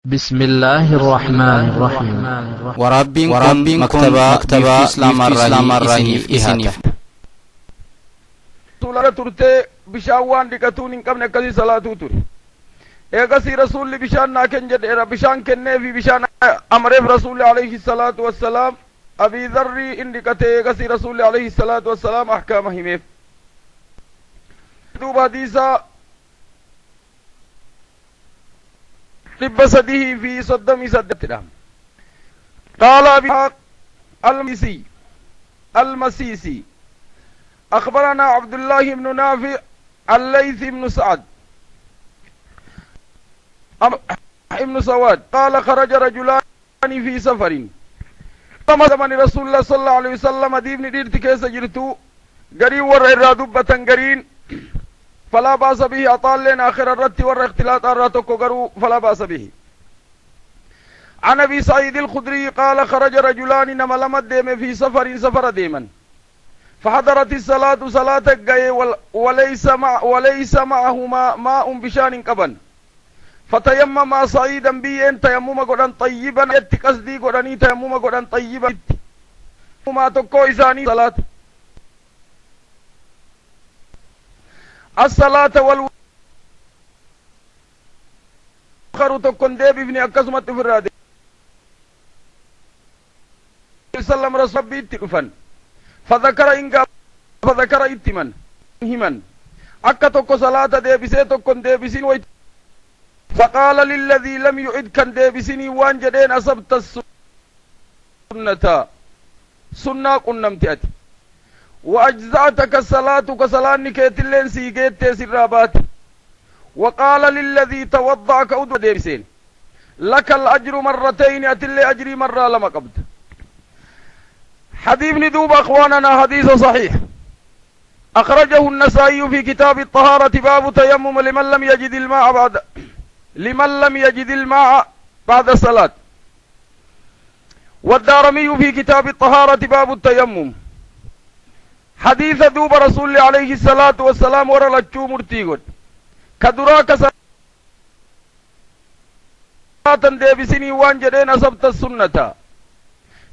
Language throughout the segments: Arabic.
بسم الله الرحمن الرحيم وربكم مكتبة إسلام الرحيم إسنيف طولارة ترتي بشاوان لكتون إنكم نكسي صلاة توري إيقاسي رسول بشان ناكن جد إرى بشان كنه في بشان أمرف رسول عليه الصلاة والسلام أبي ذري إندكته إيقاسي رسول عليه الصلاة والسلام أحكامه ميف دوب حديثا لبسده في صدم سدتنا قال أبي المسيسي أخبرنا عبد الله بن نافع الليث بن سعد ابن سواد قال خرج رجلان في سفر كما زمن رسول الله صلى الله عليه وسلم ديبن ديرت كيس جرتو قرين ور إرادبة قرين فلا باس به أطال لنا آخر الرد ور اختلاط الراتك قروا فلا باس به عن أبي سعيد الخدري قال خرج رجلان نما لمد ديم في سفر ديما فحضرت الصلاة صلاة قاية وليس معهما ماء بشان قبن فتيمم صعيدا بيين تيمم قدن طيبا يتقصدي قدني تيمم قدن طيبا ما تكو إساني صلاة الصلاة والوخر تكون ديب ابن أكسمت في الرادي سلم رسول بيتقفن فذكر اتمن همن أكا تكو صلاة ديبسي تكون ديبسين ويت فقال للذي لم يعد كان ديبسيني وان جدين أصبت السنة سنة قنمتئت وأجزعتك الصلاة كصلاة نكيت اللين سيقيت تسرابات وقال للذي توضع كأود ديبسين لك الأجر مرتين أتلي أجري مرة لما قبض حديث ندوب أخواننا حديث صحيح أخرجه النسائي في كتاب الطهارة باب تيمم لمن لم يجد الماء بعد الصلاة والدارمي في كتاب الطهارة باب التيمم حديث دوب رسول عليه الصلاة والسلام ورلتشو مرتيقود كدراك صلاة ديبسيني وان جدين أصبت السنة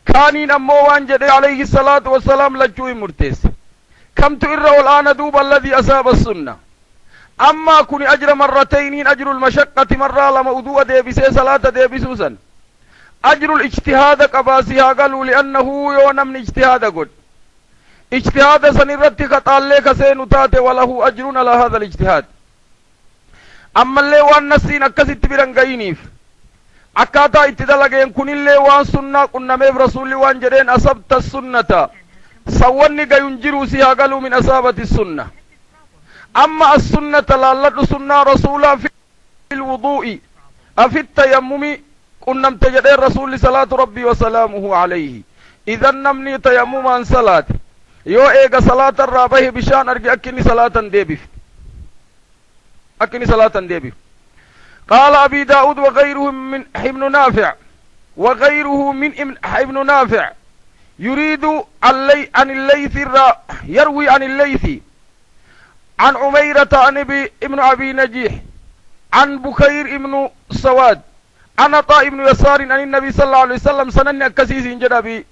كانين أمو وان جدي عليه الصلاة والسلام لجوه مرتيس كم تئره الآن دوب الذي أصاب السنة أما كن أجر مرتين أجر المشقة مرة لما أدوء ديبسي صلاة ديبسوسا أجر الاجتهاد قباسيها قالوا لأنه يونم اجتهاد قد اجتهاد سنرتي قطاليك سينتات وله أجر على هذا الاجتهاد أما اللي وان نسين أكسي برنقينيف أكاتا اتدلقين كن اللي وان سنة كنا ميف رسول وان جرين أصبت السنة سواني ينجروا سيها قالوا من أصابة السنة أما السنة لالد سنة رسولا في الوضوء أفي التيمم كنا امتجدين رسول صلاة ربي وسلامه عليه إذا نمني تيمم عن صلاة يو ايغا صلاة الرابه بشان ارجع اكني صلاة ديبي قال أبي داود وغيره من ابن نافع يريد عن الليث يروي عن الليث عن عميرة عن ابن أبي نجيح عن بخير ابن سواد عن عطاء ابن يسار عن النبي صلى الله عليه وسلم سنن أكسيس جنبي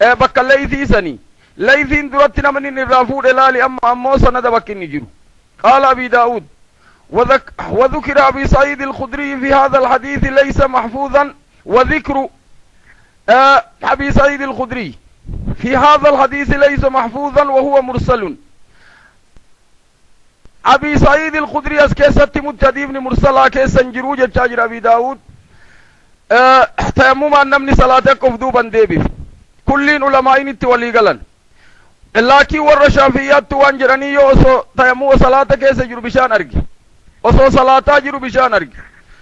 بك الليثي سني ليثين درتنا من الرافود لالي أمو سند بك النجر قال أبي داود وذكر أبي سعيد الخدري في هذا الحديث ليس محفوظا وذكر أبي سعيد الخدري في هذا الحديث ليس محفوظا وهو مرسل أبي سعيد الخدري أسكيست متديبن مرسلا كيسا جروجة تاجر أبي داود تيمم أن نمني صلاتك أفدوبا ديبي كلين علماء التولي قلن لكن ور شافيات وانجراني يوسو تيمم صلاة كيسا جرو بشان أرقي وصو صلاة جرو بشان أرقي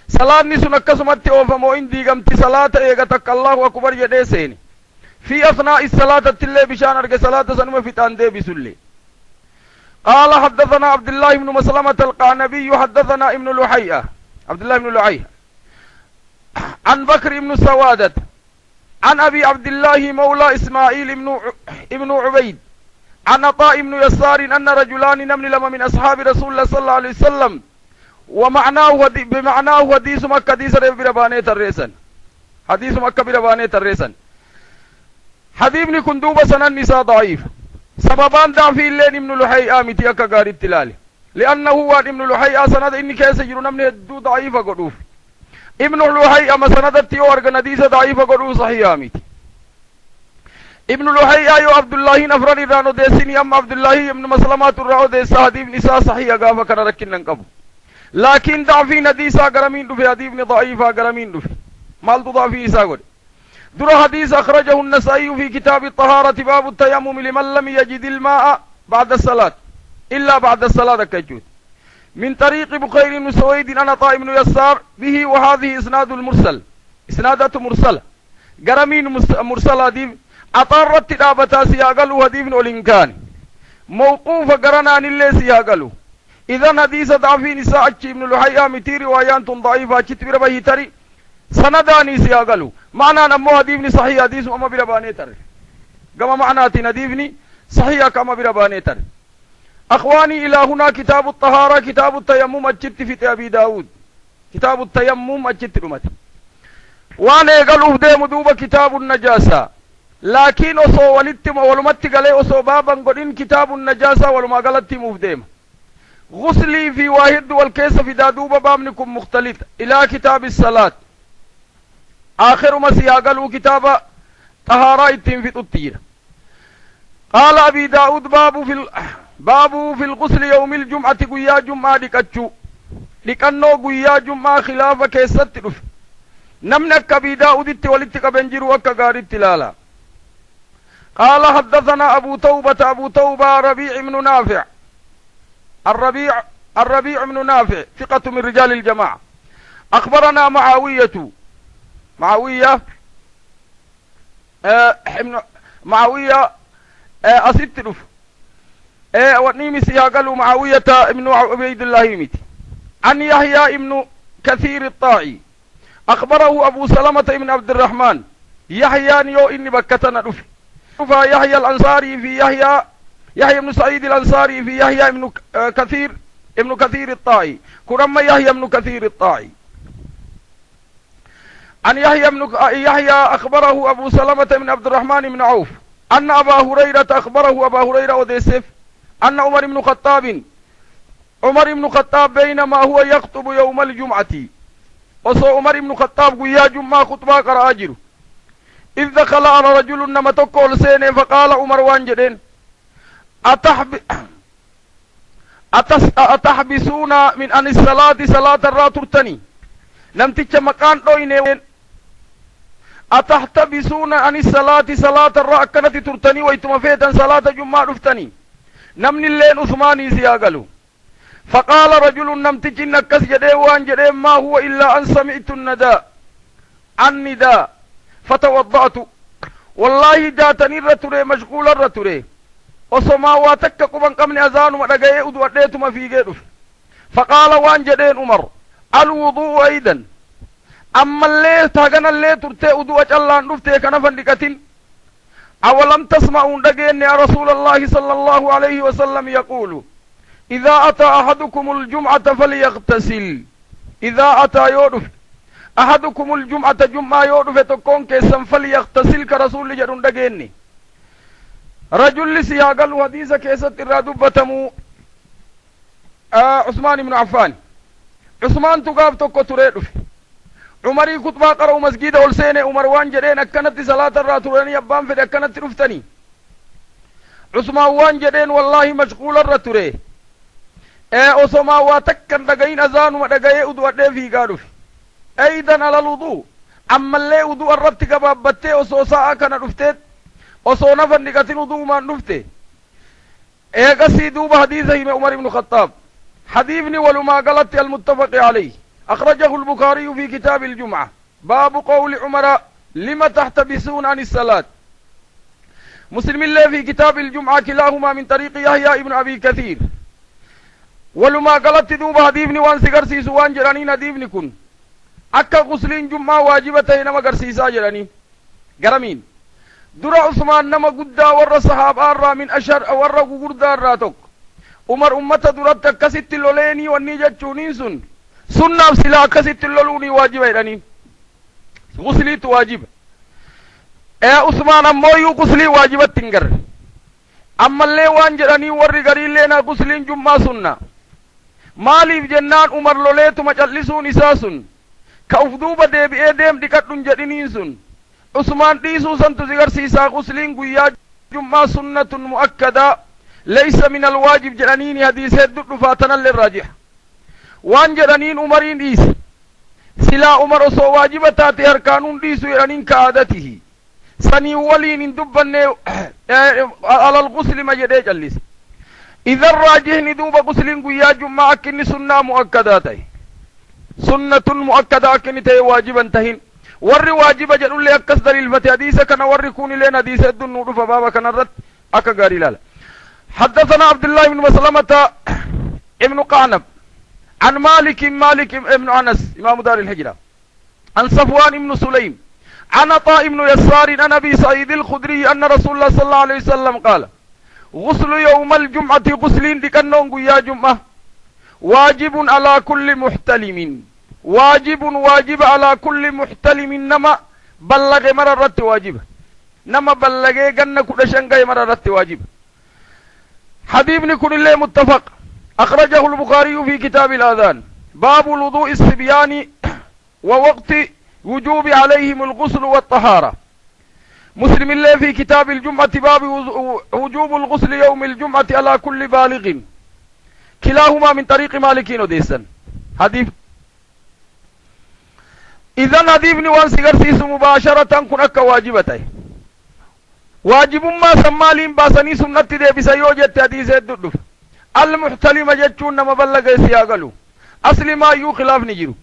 صلاة نسو نكسمت وفمو اندي قمت صلاة ايغتك الله أكبر يدي سيني في أثناء الصلاة التلي بشان أرقي صلاة سنم فتان ديبي سلي قال حدثنا عبد الله بن مسلمة القعنبي حدثنا ابن لحيئة عبد الله بن لحيئة عن بكر بن سوادة عن أبي عبد الله مولى إسماعيل ابن عبيد عن عطاء بن يسار أن رجلان نمن لما من أصحاب رسول الله صلى الله عليه وسلم ومعناه بمعناه حديث مكة حديث بربانية الرئيسا حديث مكة بربانية الرئيسا حديثني كندوب سنة النساء ضعيف سببان ضعفي اللين ابن لحيئة متيكا قاري التلالي لأنه هو ابن لحيئة سند إني كيس يجرون من الدو ضعيفة قدوف ابن لحيئة ما سندت ورق نديسة ضعيفة قدوف صحيحة متي ابن لحيئة يو عبد الله نفرني رانو ديسيني أم عبد الله ابن مسلمات الرعو ديسا حديث نساء صحيحة قافة كان ركن ننقبو لكن ضعفي نديسة قرمين دفي حديث ضعيفة قرمين دفي مال ضعفي إسا قد در حديث أخرجه النسائي في كتاب الطهارة باب التيمم لمن لم يجد الماء بعد الصلاة إلا بعد الصلاة كجود من طريق بخير بن سويد أنا طائم بن يسار به وهذه إسناد المرسل إسنادة مرسلة قرمين مرسلة دي أطارت تدابتا سياقلو هديف والإنكان موقوف قرنان اللي سياقلو إذا حديث ضعفي نساء ابن لحيئة متي روايات ضعيفة كتبر به تري سنداني سياقلو معنى نمو هديفني صحيح حديث أما برباني تر كما معناتي نديفني صحيح كما برباني تر أخواني إلى هنا كتاب الطهارة كتاب التيمم أجت في أبي داود كتاب التيمم أجت رمتي وانا يقلوا ديم دوب كتاب النجاسة لكن أصو ولدتم ولمت قلي أصو بابا قلين كتاب النجاسة ولما قلتم افديم غسلي في واحد والكيس في دادوب بابنكم مختلط إلى كتاب الصلاة آخر ما سياقلوا كتاب طهارة اتم في الطير قال أبي داود باب في الغسل يوم الجمعة قيا جمعة لكتشو لكنو قيا جمعة خلاف كيست رف نمنك أبي داود التولدتك بنجر وكقار التلالة قال حدثنا أبو توبة ربيع بن نافع الربيع بن نافع ثقة من رجال الجماعة أخبرنا معاوية أسد رف ونيمي سياقلوا معاوية ابن عبيد الله ميت عن يحيى ابن كثير الطائي أخبره أبو سلمة ابن عبد الرحمن يحيى نيو إني بكتنا رفي يحيى الأنصاري في يحيى بن سعيد الأنصاري في يحيى ابن كثير الطائي كرم يحيى ابن كثير الطائي عن يحيى أخبره أبو سلمة بن عبد الرحمن بن عوف أن أبا هريرة أخبره أبا هريرة وديسف أن عمر بن الخطاب بينما هو يخطب يوم الجمعة وصو عمر بن الخطاب قيا جمعة خطبة قرأ أجره إذ دخل على رجل نما تقول سيني فقال عمر وانجدين أتحبسون من أن الصلاة صلاة الراترتني لم تتش مكان دوينين أتحتبسون عن الصلاة صلاة الرأكنة ترتني ويتم فيتا صلاة جمعة رفتني نمن اللين عثماني سياقلو فقال رجل نمتج نكس جدي وان جدي ما هو إلا أن سمعت النداء فتوضعت والله جاتني الرتوري مشغول الرتوري وسماواتك قبن قمن أذان ودقائي أدواتيتم في غيره فقال وان جدين عمر الوضوء أيضا أما اللي تاغنا اللي ترتي أدوة الله نفتي كنفا لكتن أولم تسمعون دقين يا رسول الله صلى الله عليه وسلم يقول إذا أتى أحدكم الجمعة فليغتسل إذا أتى يورف أحدكم الجمعة جمعة يورف تكون كيسا فليغتسل كرسول جرون دقيني رجل سياقل حديث كيسة الرادبتمو عثمان بن عفان عثمان تقاف تكو تريدف عمري خطبة قرأوا مسجد والسينة عمر وان جدين أكنت صلاة الراتوراني أبان فد أكنت رفتني عثمان وان جدين والله مشغول الراتوري أسما واتكن دقين أذان ودقائي أدوى في قادف أيضا على الوضوء أما اللي وضوء الربط قبابتي أسوسا أكنا رفتت أسو نفن نقاتل وضوء ما نفته قصي دوب حديثه عمر بن الخطاب حديثني ولما قلت المتفق عليه أخرجه البخاري في كتاب الجمعة باب قول عمر لما تحتبسون عن الصلاة مسلم الله في كتاب الجمعة كلاهما من طريق يحيى ابن أبي كثير ولما قلت دوب حديثني وان سيقرسيس وان جرانين حديثني كن أكا غسلين جمعة واجبتين نما قرسيسا جرانين قرمين درا عثمان نما قدا ور صحابة الرا من أشر ور قردا الراتك عمر أمتا درات كسيت اللوليني والنيجة تشونين سن sunnaaf silaa akkasitti loluuni waajiba jedhaniin gusliitu waajiba usmaan ammooyyuu guslii waajibatti hin garre ammallee waan jedhanii warri gariilleena gusliin jummaa sunna maaliif jennaan umar loleetuma callisuun isaa sun ka uf duuba deebi'ee deem dhiqadhun jedhiniin sun usmaan dhiisuu santu sigarsiisaa gusliin guyyaa jummaa sunnatun mu'akkadaa laysa min alwaajib jedhaniini hadiis hedduu dhufaa tanallee raajiha waan jedhaniin umariin dhiise silaa umar osoo waajiba taate harkaanuun dhiisu jedhaniin ka aadatihi sanii waliin hin dubbanne alal gusli ma jedhee callise idan raajihni duuba gusliin guyyaa jummaa akka inni sunnaa mu'akkadaa ta'e sunnatun mu'akkadaa akka inni ta'e waajiban tahin warri waajiba jedhullee akkas daliilfate hadiisa kana warri kunilleen hadiisa hedduun nuu dhufa baaba kanarratti akka gaarii ilaala حدثنا عبد الله بن مسلمة ابن قعنب عن مالك ابن أنس إمام دار الهجرة عن صفوان ابن سليم عن عطاء بن يسار عن أبي سعيد الخدري أن رسول الله صلى الله عليه وسلم قال غسل يوم الجمعة غسلين دكنون يا جمعة واجب على كل محتلم واجب على كل محتلم نما بلغ مررت واجب نما بلغ جنة كل شنغي مررت واجب حبيبني كل الله متفق أخرجه البخاري في كتاب الآذان باب الوضوء الصبيان ووقت وجوب عليهم الغسل والطهارة مسلم الله في كتاب الجمعة باب وجوب الغسل يوم الجمعة على كل بالغ كلاهما من طريق مالكين وديسا حديث إذن حديثني وان سيغرسيس مباشرة كن أكا واجبته واجب ما سمالين باسني سنة دي بسيوجة حديث الدردف المحتلم جتشون نما بلغ سياغلو أصل ما يو خلاف نجيرو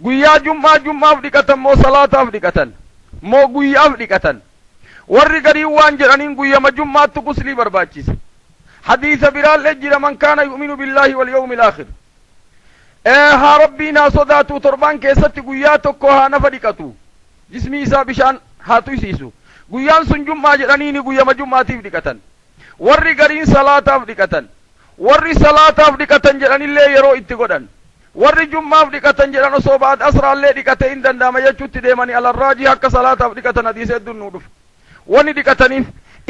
guyyaa jummaa afdhiqatan moo salaata afdhiqatan moo guyyaa afdhiqatan warri garii waan jedhaniin guyyama jummaattu guslii barbaachisa hadiisa biraallee jira man kaana yu'minu billaahi wal yawmil aakhir haa rabbiin haa sodaatu torbaan keessatti guyyaa tokko haa nafa dhiqatu jismii isaa bishaan haa tuysiisu guyyaan sun jummaa jedhaniini guyyama jummaatiif dhiqatan warri gariin salaataaf dhiqatan warri salaataaf dhiqatan jedhanillee yeroo itti godhan warri jummaaf dhiqatan jedhan osoo baad asraallee dhiqate hin danda'ama jechuutti deemanii alarraajii akka salaataaf dhiqatan hadiisa hedduun nuu dhufe wani dhiqataniif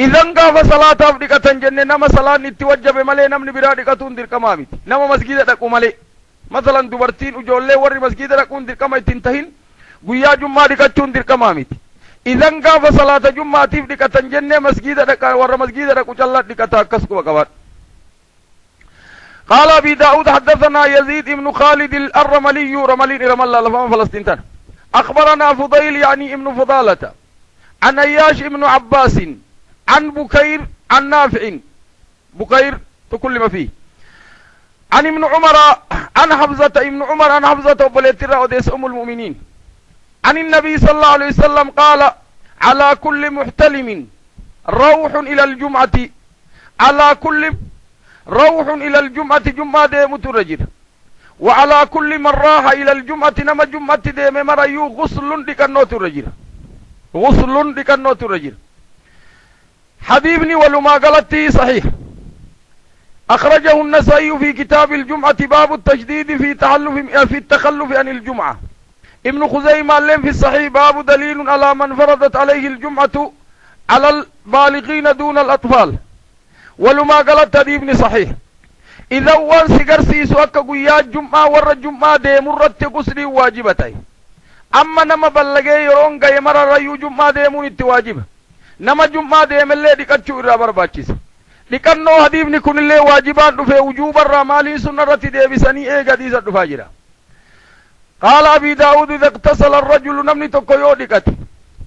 idan gaafa salaataaf dhiqatan jenne nama salaanni itti wajjabe malee namni biraa dhiqatuun dirqamaa miti nama masgiida dhaqu malee masalan dubartiin ijoollee warri masgiida dhaquun dirqama ittiin tahin guyyaa jummaa dhiqachuun dirqamaa miti idan gaafa salaata jummaatiif dhiqatan jenne masgiida dhaqa warra masgiida dhaqu callaa dhiqata akkas quba qabaadha قال أبي داود حدثنا يزيد بن خالد الرملي رمل الله لفهم فلسطين تن أخبرنا فضيل يعني ابن فضالة عن أياش ابن عباس عن بكير عن نافع بكير تكل ما فيه عن ابن عمر عن حفظة ابن عمر عن حفظة وبليتر وديس أم المؤمنين عن النبي صلى الله عليه وسلم قال على كل محتلم روح إلى الجمعة على كل روح إلى الجمعة جمعة ديم ترجر وعلى كل من راح إلى الجمعة نما جمعة ديم مريو غسل ديكنو ترجر غسل ديكنو ترجر حبيبني ولما قالت صحيح أخرجه النسائي في كتاب الجمعة باب التجديد في التخلف عن الجمعة ابن خزيمة لم في الصحيح باب دليل على من فرضت عليه الجمعة على البالغين دون الأطفال ولما قالت ابن صحيح إذا وان سيغرسيس أكا قيا جمعة ور جمعة دي مرت قسلي واجبتي أما نما بلغي يرون غي مرر ريو جمعة دي منت واجبة نما جمعة دي من اللي ديكتشو إرابر باچيس لكنو حديث نكون اللي واجبات في وجوب الرمالي سنرة دي بسني ايقا دي سد فاجرة قال أبي داود إذا اقتصل الرجل نمني تقيو ديكت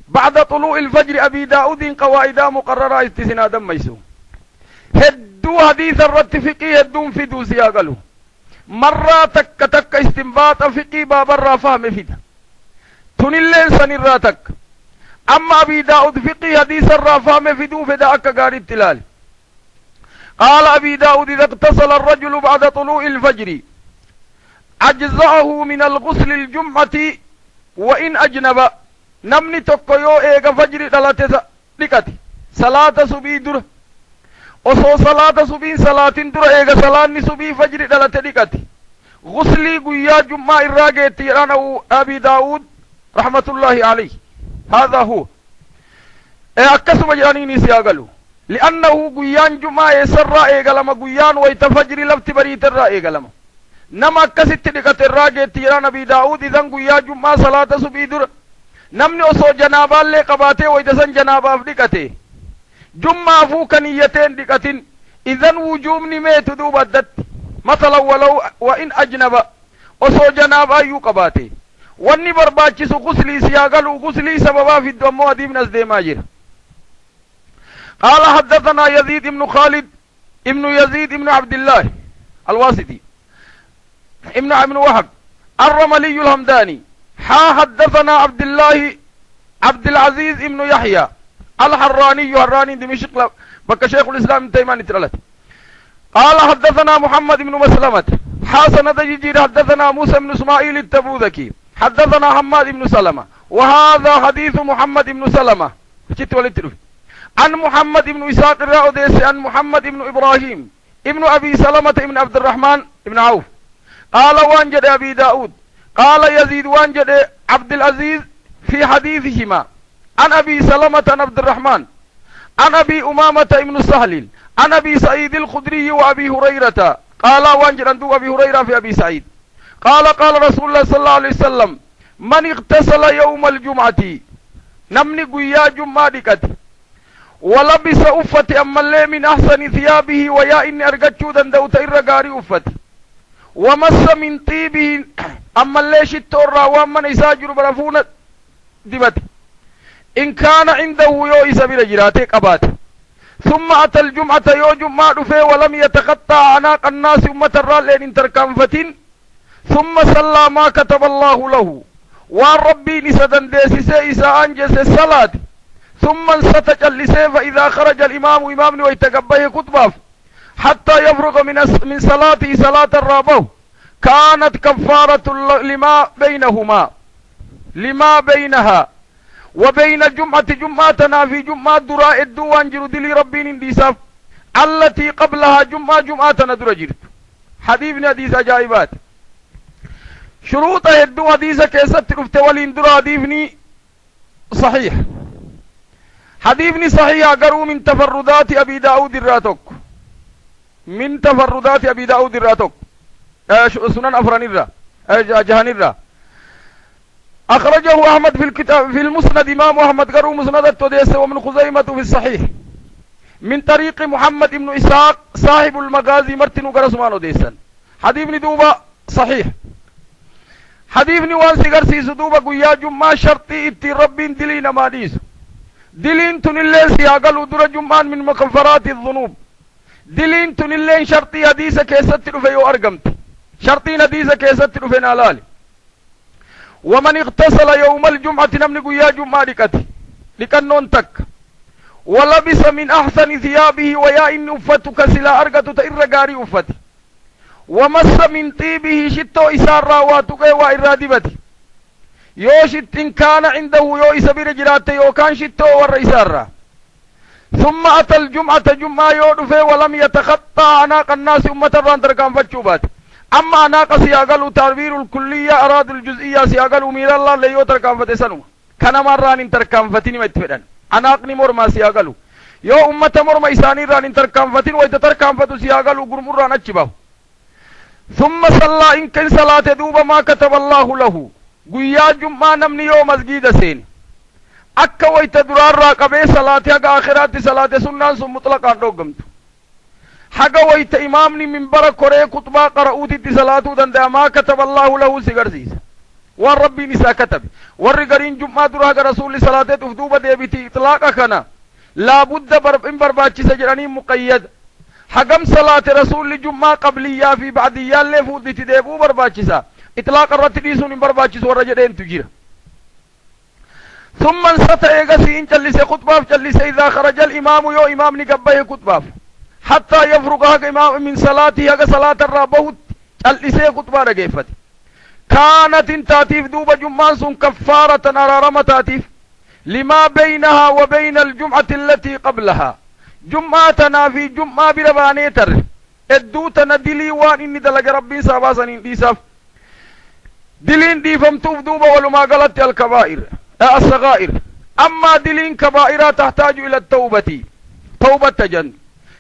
بعد طلوع الفجر أبي داود قواعدا مقررة استثناء ميسو هدو حديث الرد فقي هدون فدو سياقلو مرة تك استنباط فقي باب الرافهم فدا تنلين سنراتك أما أبي داود فقي حديث الرافهم فدو فدا أكا قاري التلال قال أبي داود إذا اقتصل الرجل بعد طلوع الفجر أجزأه من الغسل الجمعة وإن أجنب نمني تقيو إيغا فجر دلت لكتي صلاة سبي در osoo salaata subiin salaatin dura eega salaanni subii fajri dhalate dhiqati غسلي قيا جمعة الراقيت يرانا أبي داود رحمة الله عليه هذا هو أكسب جانيني سياقلو لأنه قيان جمعة يسر إيقلما قيان ويتفجر لفت بريت الرائقلما نما أكست لقت الراقيت يرانا أبي داود إذن قيا جمعة صلاة سبي در نمني أصو جنابا اللي قباته ويتسن جنابا فدقته جمعة فوق نيتين دقتين إذن وجوبني ميت دوب الدت مثلا ولو وإن أجنب أصو جنابا يقباته واني برباچسو غسلي سياقلو غسلي سببا في الدمو أديم نزدي ماجر قال حدثنا يزيد بن خالد ابن يزيد بن عبد الله الواسطي ابن وهب الرملي الهمداني حدثنا عبد العزيز ابن يحيى الحراني دمشق بك شيخ الإسلام ابن تيمية ترلت قال حدثنا محمد بن مسلمة حسن دجيجير حدثنا موسى بن اسماعيل التبوذكي حدثنا حماد بن سلمة وهذا حديث محمد بن سلمة عن محمد بن إسحاق الرأوديس عن محمد بن إبراهيم ابن أبي سلمة ابن عبد الرحمن ابن عوف قال وانجد أبي داود قال يزيد وانجد عبد العزيز في حديثهما عن أبي سلمة عن عبد الرحمن عن أبي أمامة ابن سهل عن أبي سعيد الخدري وأبي هريرة قال وانجد عندو أبي هريرة في أبي سعيد قال رسول الله صلى الله عليه وسلم من اغتسل يوم الجمعة نمني قيا جمعة دكت ولبس أفتي أما اللي من أحسن ثيابه ويا إني أرقتشو دندوت إرقاري أفتي ومس من طيبه أما اللي شتورا وأما نساجر برفونة دبت إن كان عنده يو إسابير جراتك أبات ثم أتى الجمعة يو جمعة فيه ولم يتقطع عناق الناس أمة الرال إن تركان فتن ثم صلى ما كتب الله له والربي نسدن ديسي إساء أنجس الصلاة ثم انستج اللسي فإذا خرج الإمام إمامني ويتقبه كتبه حتى يفرغ من صلاته صلاة الرابو كانت كفارة لما بينها وبين جمعتنا في جمعة دراء الدوان جرد لربين انديساف التي قبلها جمعتنا درجرت حديث حديث أجائبات شروط الدو حديث كيست رفتوالين درا حديثني صحيح حديثني صحيح أقروا من تفردات أبي داود الراتوك سنن أفران الرا جهان الرا أخرجه أحمد في الكتاب في المسند إمام أحمد قروا مسند التوديس ومن خزيمة في الصحيح من طريق محمد بن إسحاق صاحب المغازي مرتن قرسمان وديسا حديثني دوبا صحيح حديثني وانسي قرسي سدوبا قويا جمع شرطي اتي ربين دلين ماديس دلين تنلين سياقلوا در جمعان من مكفرات الذنوب دلين تنلين شرطي حديثة كيست رفيو أرقمت شرطين حديثة كيست رفين علالي ومن اغتسل يوم الجمعة نمنقو يا جمعة لكنون تك ولبس من أحسن ثيابه ويا إن أفتك سلا أرقة تإرقاري أفتي ومس من طيبه شتو إسار راواتك وإرادبتي يو شت إن كان عنده يو إسابير جراته يو كان شتو والرئيسار ثم أتى الجمعة جمعة يودفه ولم يتخطى عناق الناس أمة الرانتر كان فتشوبات أما عناق سياقلوا تعبير الكلية أراد الجزئية سياقلوا مير الله ليوتر كان فتسنوا كان مران انتر كان فتني متفرن عناقني مرما سياقلوا يو أمة مرما إساني ران انتر كان فتن ويتتر كان فتو سياقلوا قرمر ران أجبه ثم صلى إن كان صلاة دوب ما كتب الله له قيا جمعة نمني يوم مسجد سين أكا ويتدرار راقبه صلاة حقا آخرات صلاة سنان سن مطلقان روغمت حقا ويت إمامني من برا كوري كتبا قرأوتي تی صلاة دنده ما كتب الله له سيغرزيز والربي نسا كتب والرقرين جمعة دراغ رسول صلاة تفدوبة ديبتي إطلاقا كنا لابد إن برباچي سجراني مقيد حقم صلاة رسول جمعة قبلية في بعدية اللي فودي تديبو برباچسا اطلاق الرتديسون برباچس ورجدين تجير ثم انسط ايغسين جلس خطباف جلس اذا خرج الامام يو امام نقبه خطباف حتى يفرغ امام من صلاته اغا صلاة الرابه جلس خطبا رقيفت كانت انتاتيف دوب جمعان سن كفارة نرارم تاتيف لما بينها وبين الجمعة التي قبلها جمعتنا في جمعة بربانيتر ادوتنا دلي وان إني دلق ربي ساباسا إنساف دلين دي فمتوف دوبا ولما قالت الكبائر الصغائر أما دلين كبائرها تحتاج إلى التوبة توبة جن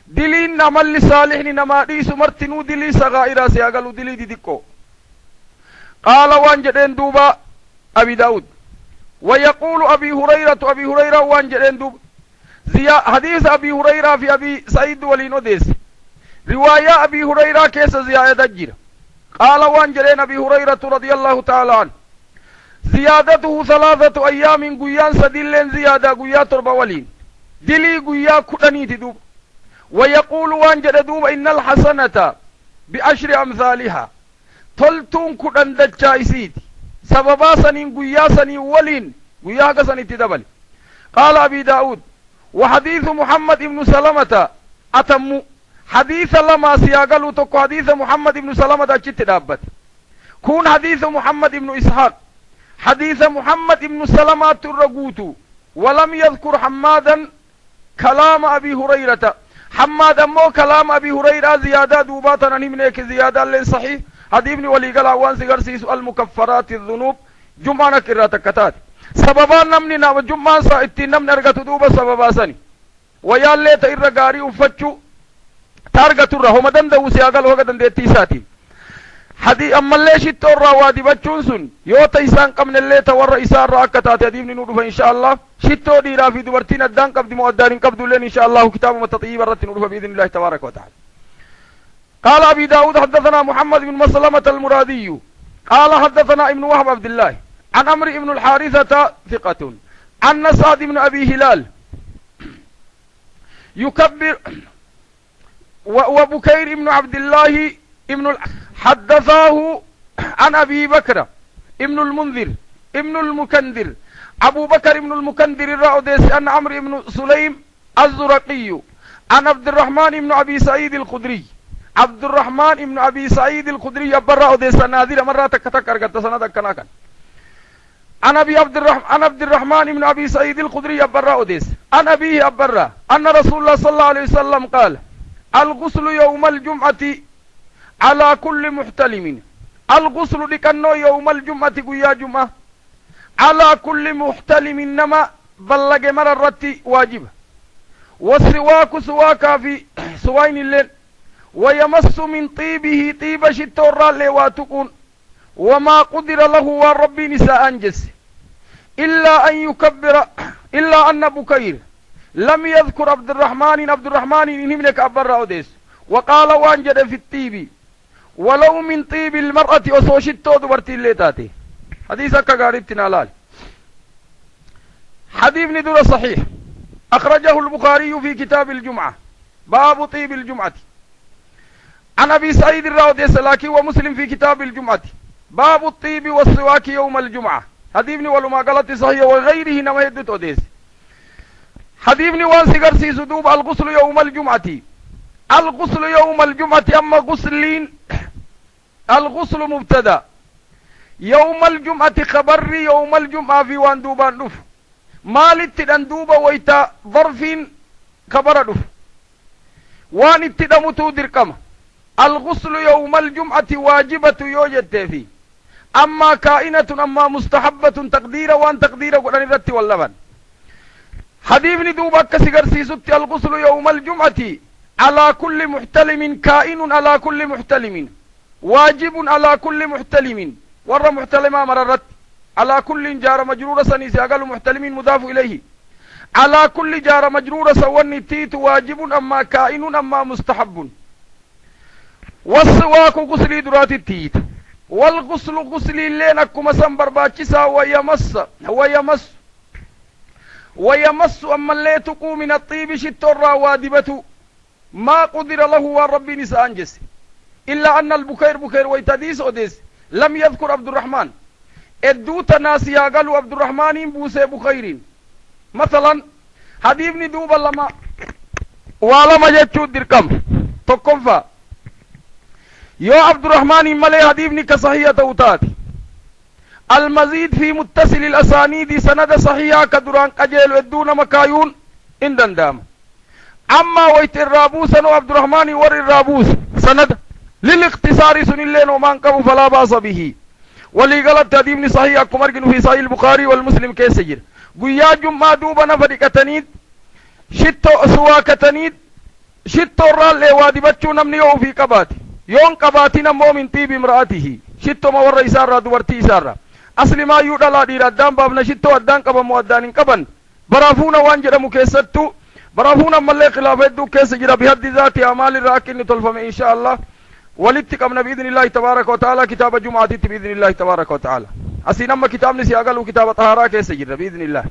دلين نمل صالح نما ديس مرتنو دلي صغائرها سيقلوا دلي دي ديكو قال وان جدين دوبا أبي داود ويقول أبي هريرة وان جدين دوبا حديث أبي هريرة في أبي سعيد ولين وديس رواية أبي هريرة كيس زيادة جير قال وان جدين أبي هريرة رضي الله تعالى عنه زيادته 3 أيام قيان سدلين زيادة قيا تربة ولين دلي قيا كتني تدوب ويقول وان جدوب إن الحسنة ب10 أمثالها تلتون كتن دجايسيد سببا سنين قيا سنين ولين قيا قسنين تدبل قال أبي داود وحديث محمد بن سلمة أتم حديث لما سياقلوا تكو حديث محمد بن سلمة أجت دابت كون حديث محمد بن إسحاق حديث محمد بن سلمة الرقوت ولم يذكر حمادا كلام أبي هريرة حماد مو كلام أبي هريرة زيادة دوباتنا نمنيك زيادة لين صحيح حديث ابن ولي قال أوان سيغرسيس المكفرات الذنوب جمعنا كرات كتات سببان نمننا وجمعان سائتين نمن أرغت دوبا سببا سني ويالي تإر غاري وفتشو تارغت الرهو مدن دو سياغل وغدن دي تيساتي حدي أما اللي شتو الروادي بچون سن يو تيسان قمن اللي تور إسان راكتات يديم ننودو فإن شاء الله شتو دي رافي دورتين الدان قبض مؤدارين قبضوا لين إن شاء الله كتاب متطيب الرد ننودو بإذن الله تبارك وتعالى قال أبي داود حدثنا محمد بن مسلمة المرادي قال حدثنا ابن وهب عبد الله عن عمرو بن الحارثة ثقة عن سعد بن أبي هلال يكبر وبكير بن عبد الله حدثاه عن أبي بكر ابن المنذر ابن المكندر أبو بكر ابن المكندر الرأوديس عن عمرو بن سليم الزرقي عن عبد الرحمن بن أبي سعيد الخدري عبد الرحمن بن أبي سعيد الخدري الرأوديس نادر مرة تكتكر قد سندك كناكن عن عبد الرحمن بن أبي سعيد الخدري الرأوديس عن أبيه أبرا أن رسول الله صلى الله عليه وسلم قال الغسل يوم الجمعة على كل محتلم الغسل لكنه يوم الجمعة قيا جمعة على كل محتلم إنما بلغ مررت واجب والسواك سواكا في سوين الليل ويمس من طيبه طيب شتور لواتقون وما قدر له والرب نساء أنجس إلا أن يكبر إلا أن بكير لم يذكر عبد الرحمن إنهم أبر أوديس وقال وانجد في الطيب ولو من طيب المرأة وسوشتو دبرتي الليتاتي حديثك قاربتنا لال حديث ندور صحيح أخرجه البخاري في كتاب الجمعة باب طيب الجمعة عن أبي سعيد الرأوديس لكن ومسلم في كتاب الجمعة باب الطيب والسواك يوم الجمعة حديث ولما قالت صحيح وغيره نما يدت أوديس حديث وانسقر سي سدوب الغسل يوم الجمعة الغسل يوم الجمعة أما غسلين الغسل مبتدا يوم الجمعة خبر يوم الجمعة في وان دوبان نف مالت اندوبا ويتا ظرف خبر نف وان اتدمتو دركم الغسل يوم الجمعة واجبة يوجد فيه أما كائنة أما مستحبة تقدير وان تقدير قرآن الرت واللبن حديث ندوبا كسيغر سيسوت الغسل يوم الجمعة على كل محتلم كائن على كل محتلم واجب على كل محتلم ور محتلم مررت على كل جار مجرور سنيس أقل محتلم مضاف إليه على كل جار مجرور سواني تيت واجب أما كائن أما مستحب والسواك غسل درات التيت والغسل غسل لينكم سنبر باكسا ويمس أما اللي تقو من الطيب شتر وادبة ما قدر له والرب نساء أنجس إلا أن البكير ويتديس أديس لم يذكر عبد الرحمن ادوت ناس يقالوا عبد الرحمن بوسى بخير مثلا حديث ندوب لما ولما يجو دركم تكفى يو عبد الرحمن ملي حديث كصحيح توتات المزيد في متصل الأسانيد سند صحيحة كدران قجيل ودون مكايون اندن دام أما ويت الرابوس أنو عبد الرحمن ور الرابوس سند للاختصار سن اللين ومان قبو فلا باس به ولي غلط تديمني صحيح أكو مرقن في صحيح البخاري والمسلم كيس يجر قويا جمعة دوبا نفر كتنيد شتو أسوا كتنيد شتو الرال وادي بچو نمني يو في قباتي يون قباتي نمو من طيب امرأته شتو مور إسارة دورتي إسارة أصل ما يودلا دير الدام بابنا شتو الدان قبا مودان قبن برافونا وانجر مكيستو برافونا ملي خلافة دو كيس جرى بحد ذات أعمال الراكن تلفم إن شاء الله ولتقمنا بإذن الله تبارك وتعالى كتاب جمعة بإذن الله تبارك وتعالى أسينما كتاب نسي أقل كتاب طهارة كيس جرى بإذن الله.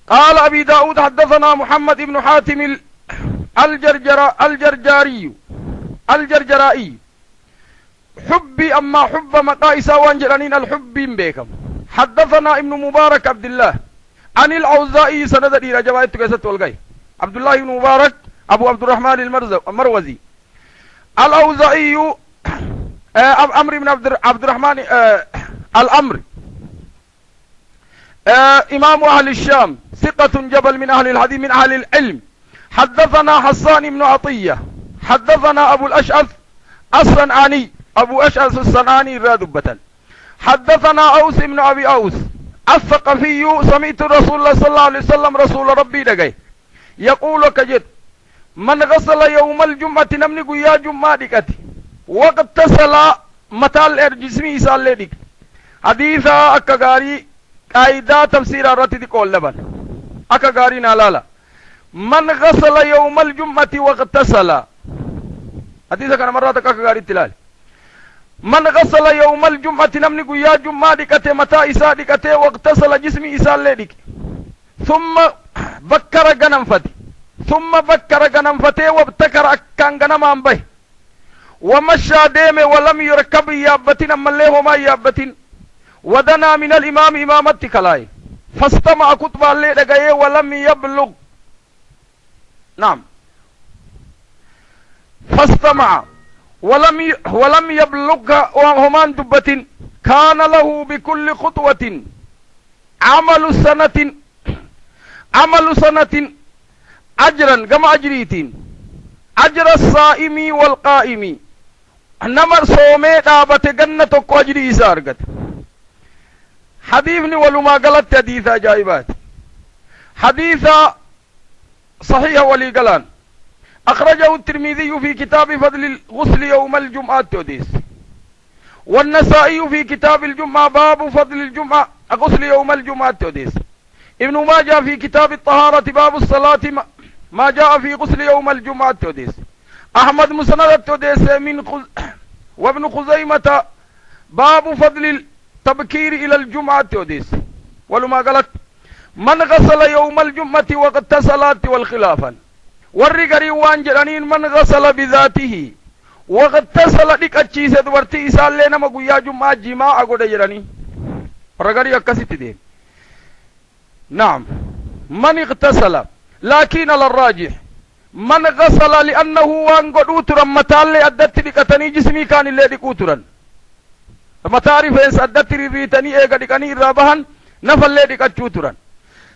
قال أبي داود حدثنا محمد بن حاتم الجرجرائي حبي أما حب مقايسا وانجرانين الحب بيكم. حدثنا ابن مبارك عبد الله عن الأوزاعي سند دير جوائد كيست والغي عبد الله بن مبارك أبو عبد الرحمن المروزي الأوزاعي أمر بن عبد الرحمن الأمر إمام أهل الشام ثقة جبل من أهل الحديث من أهل العلم. حدثنا حسان بن عطية حدثنا أبو الأشعث الصنعاني أبو أشعث الصنعاني رادبة. حدثنا أوس بن أبي أوس الثقفي سمعت رسول الله صلى الله عليه وسلم رسول ربي دقي يقول كجد من غسل يوم الجمعة نمني قيا جمعة ديكتي واغتسل متال الجسمي إسال ديك حديثا أكغاري قاعدة تفسير الرتي دي قول لبن أكغاري نالالا من غسل يوم الجمعة واغتسل حديثا كان مرات أكغاري تلال من غسل يوم الجمعة نمني قيا جمعة ديكتي متى إسا ديكتي واغتسل جسمي إسال ديك ثم بكر غنمفتي ثم بكر غنمفتي وابتكر أكان غنم أنبه ومشى ديمه ولم يركب يابتين أما الليه ما يابتين ودنا من الإمام إمامتي كلاي فاستمع كتب الليه دقائه ولم يبلغ نعم فاستمع ولم يبلغ وهمان دبتين كان له بكل خطوة عمل سنة أجرا كما أجريتين أجر الصائم والقائم نمر صومي دابت جنة أجري إسارقت. حديثني ولما قلت حديثا جايبات حديثا صحيح ولي قلان أخرجه الترمذي في كتاب فضل الغسل يوم الجمعة توديس والنسائي في كتاب الجمعة باب فضل الجمعة غسل يوم الجمعة توديس ابن ماجه في كتاب الطهارة باب الصلاة ما جاء في غسل يوم الجمعة توديس أحمد مسند التوديس وابن خزيمة باب فضل التبكير إلى الجمعة توديس ولما قالت من غسل يوم الجمعة واغتسل والخلافا والرقري وانجرانين من غسل بذاته واغتسل ديك أجيسة دورتي إسال لنا مقويا جمعة جماعة قد جراني رقري أكسيت دي نعم من اغتسل لكن الراجح من غسل لأنه وان قد أوترا متال أدت لكتني جسمي كان اللي ديك أوترا متعرف إنس أدت ريتني إيقا ديكني إرابهن نفل اللي ديك أجوترا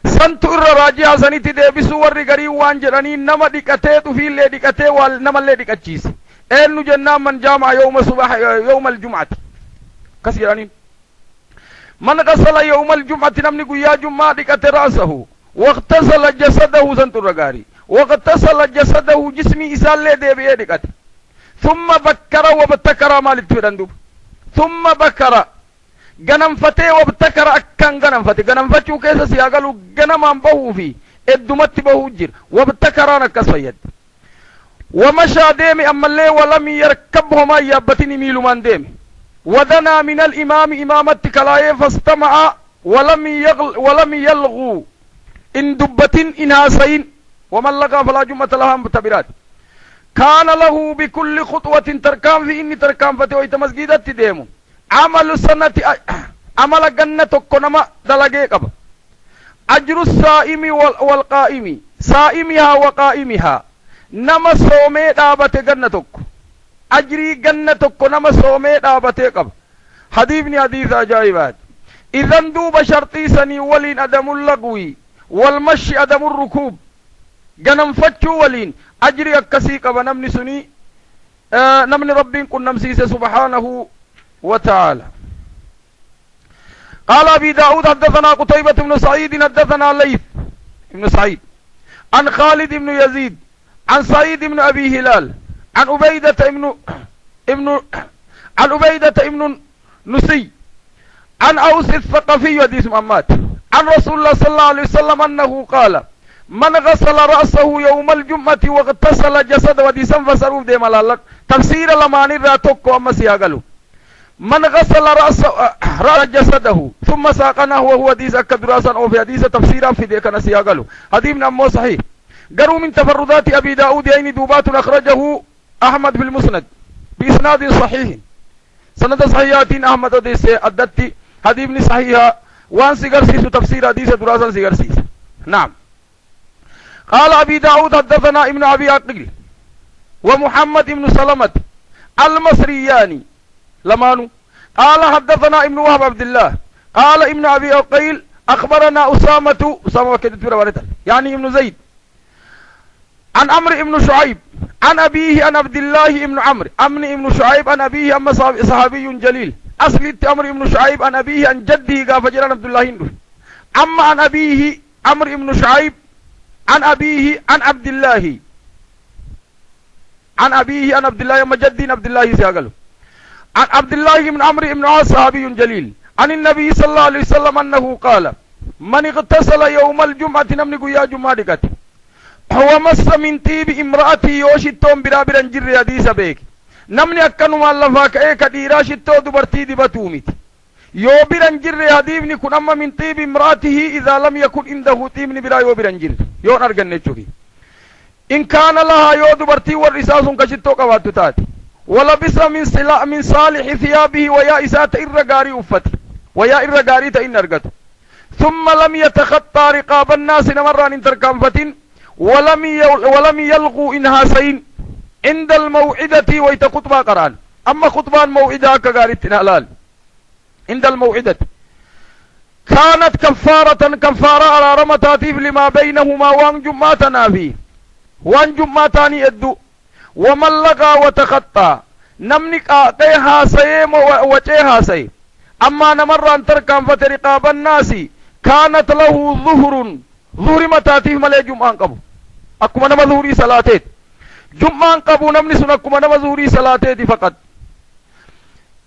سنتو الراجح سنتي دي بسور رقري وانجراني نما ديكتي تفي اللي ديكتي والنما اللي ديك أجيس إنو جنة من جامع يوم الجمعة كسيراني من غسل يوم الجمعة نمني قيا جمعة ديكتي رأسه واغتسل جسده سنتو الرقاري واغتسل جسده جسمي إسال لي دي بيدكت ثم بكر وابتكر مال التفرندوب ثم بكر غنم فتي وابتكر أكان غنم فتي غنم فتي وكيسا سياغلو غنم انبهو في ادمت بهو جير وابتكر نكس فيد ومشى ديمي أما اللي ولم يركبهما يابتني ميلو من ديمي ودنا من الإمام إمامت كلاي فاستمع ولم يلغو إن دبتين إناسين ومن لقى فلا جمعة لها متبرات كان له بكل خطوة تركام في إني تركام فتويت مسجدة ديمو عمل سنة عمل جنة كنما دلقيق أجر الصائم والقائم صائمها وقائمها نما صومي دابت جنتك أجري جنتك كنما صومي دابت حديثني حديث أجايبات إذن دوب شرطي سني ولين أدم اللغوي والمشي أدم الركوب غنم فتشو ولين أجري أكسي قبا نمني سني نمن ربين كن نمسيس سبحانه وتعالى. قال أبي داود حدثنا قتيبة بن سعيد حدثنا ليث بن سعيد عن خالد بن يزيد عن سعيد بن أبي هلال عن عبيدة ابن نسي عن أوس الثقفي حديث محمد عن رسول الله صلى الله عليه وسلم أنه قال من غسل رأسه يوم الجمعة واغتسل جسده وديسا فسروف دي ملالك تفسير لماني راتوكو أما سياغلو من غسل رأس جسده ثم ساقناه وهو ديس أكدراسا أو في حديث تفسيرا في ديك نسياغلو حديث نمو صحيح. قروا من تفردات أبي داود أين دوبات أخرجه أحمد في المسند بإسناد صحيح سند صحيحات أحمد وديس أدت حديث صحيحة وان سيغرسيس تفسير حديث دراسا سيغرسيس. نعم. قال أبي داود حدثنا ابن أبي عقيل ومحمد بن سلمة المصرياني لمانو قال حدثنا ابن وهب عبد الله قال ابن أبي عقيل أخبرنا أسامة يعني ابن زيد عن عمرو بن شعيب عن أبيه عن عبد الله بن عمرو بن شعيب عن أبيه أما صحابي جليل أصل عمرو بن شعيب عن أبيه عن جده قال عبد الله أما عن أبيه عمرو بن شعيب عن أبيه عن عبد الله أما جدي عبد الله سيقاله عن عبد الله بن عمرو بن عاص صحابي جليل عن النبي صلى الله عليه وسلم أنه قال من اغتسل يوم الجمعة نمني يا جمعة هو مس من طيب امرأتي يوشتون برابرا جر حديث بيك نمني أكنو مالفاك ايكا ديرا شتو دبرتي دبتومت يو برنجر حديثني كن أما من طيب امرأته إذا لم يكن عنده طيب برا يو برنجر يو نرغن نچوكي إن كان لها يو دبرتي والرساس كشتو قواتو تاتي ولبس من صالح ثيابه ويا إسات إرغاري أفتي ويا إرغاري تإن أرغت ثم لم يتخطى رقاب الناس نمران انتركامفتين ولم يلغوا إنهاسين عند الموعدة ويت خطبة قرآن أما خطبان موعدة كغاري تنالال عند الموعدة كانت كفارة على رمتاتيف لما بينهما وان جمعتنا فيه وان جمعتاني ادو ومن لغى وتخطى نمنك آتيها سيم وچيها سي أما نمر أن تركان فترقاب الناس كانت له ظهر متاتيف ملي جمعان قبو أكما نما ظهري صلاتيت جمعان قبو نمني سن أكما نما ظهري صلاتيت فقط.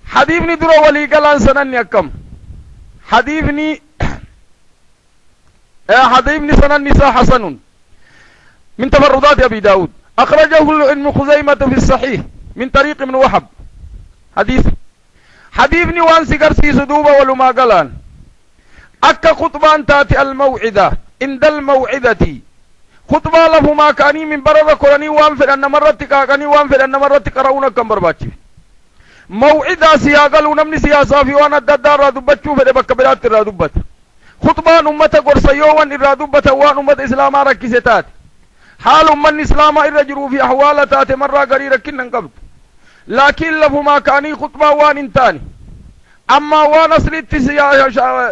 حديثني درو ولي قلان سنن يكم حديثني سنن نساء حسن من تفردات أبي داود أخرجه ابن خزيمة في الصحيح من طريق ابن وهب حديثني وان سيقرسي صدوبة ولما قلان أكا خطبان تاتي الموعدة عند الموعدة خطبة لفما كاني من برد قراني وانفر أن مرتك كاني وانفر أن مرتك رأونا كم برباتي موعدة سياقلو نمني سياسة في وانا الددار رادوبتشو فده بكبرات الرادوبت خطبان أمتا قرصيوان الرادوبت وان أمتا إسلاما ركستات حال أمن إسلاما الرجرو في أحوال تات مرة قريرا كنن قبض لكن لفما كاني خطبة وان انتاني أما وان أصلت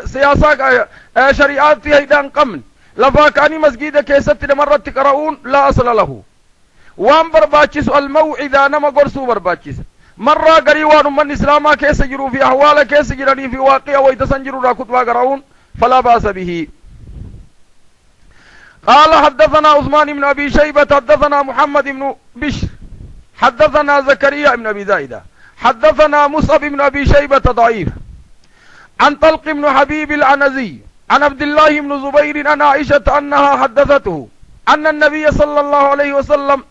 سياسة شريعات في هيدان قمن لفا كاني مسجد كيست مرة تقرؤون لا أصل له وان برباتشس الموعدة نما قرصو برباتشس مرة قريوان من إسلاما كيس جروا في أحوال كيس جراني في واقع ويتسنجروا را كتبا قرؤون فلا باس به. قال حدثنا عثمان بن أبي شيبة حدثنا محمد بن بشر حدثنا زكريا بن أبي زائدة حدثنا مصعب بن أبي شيبة ضعيف عن طلق بن حبيب العنزي عن عبد الله بن زبير عن عائشة أنها حدثته أن النبي صلى الله عليه وسلم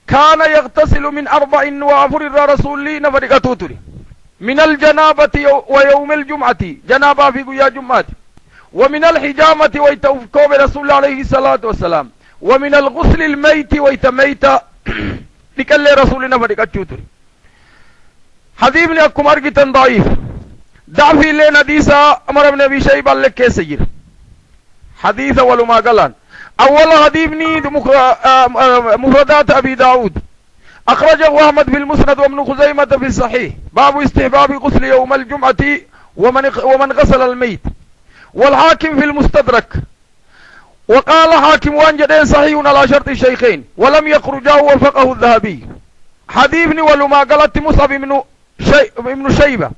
كان يغتسل من 4 وافر رسول لي نفرقتوتري من الجنابة ويوم الجمعة جنابة في قيا جمعة ومن الحجامة ويتوفكوب رسول الله عليه الصلاة والسلام ومن الغسل الميت ويتميت لكل رسولنا فرقتوتري. حديث لكم أرقتا ضعيف ضعفي لنا ديسا أمر بن أبي شيبة لك كيسجر حديث ولما قلان أول حديثني مفردات أبي داود أخرجه أحمد في المسند وابن خزيمة في الصحيح باب استحباب غسل يوم الجمعة ومن غسل الميت والحاكم في المستدرك وقال حاكم وان جدين صحيح على شرط الشيخين ولم يخرجاه وفقه الذهبي حديثني ولما قالت مصعب ابن شيبة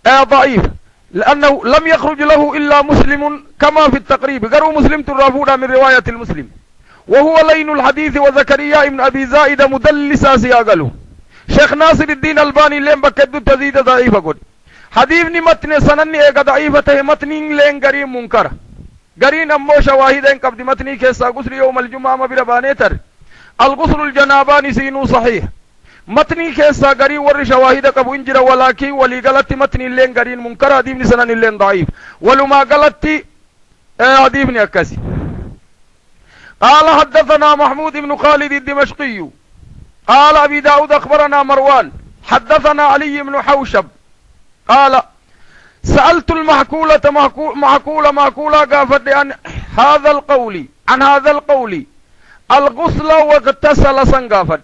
ضعيف لأنه لم يخرج له إلا مسلم كما في التقريب، قالوا مسلم ترافونا من رواية المسلم، وهو لين الحديث وزكريا ابن أبي زائدة مدلسا سياقله. شيخ ناصر الدين الباني لين بكدو تزيد ضعيفة قد حديثني متن سنني ايقا ضعيفة متنين لين قريم منكر قرين أمو شواهدين قبل متني كيسا غسل يوم الجمعة مبربانيتر الغسل الجناباني سينو صحيح متني كيسا قري ور شواهد قبو انجر ولكن ولي قلت متني لين قرين منكر حديثني سنني لين ضعيف ولما قلت حديثني أكاسي. قال حدثنا محمود بن خالد الدمشقي قال أبي داود أخبرنا مروان حدثنا علي بن حوشب قال سألت المحكولة محكولة قافت عن هذا القول الغسل واغتسل سنقافت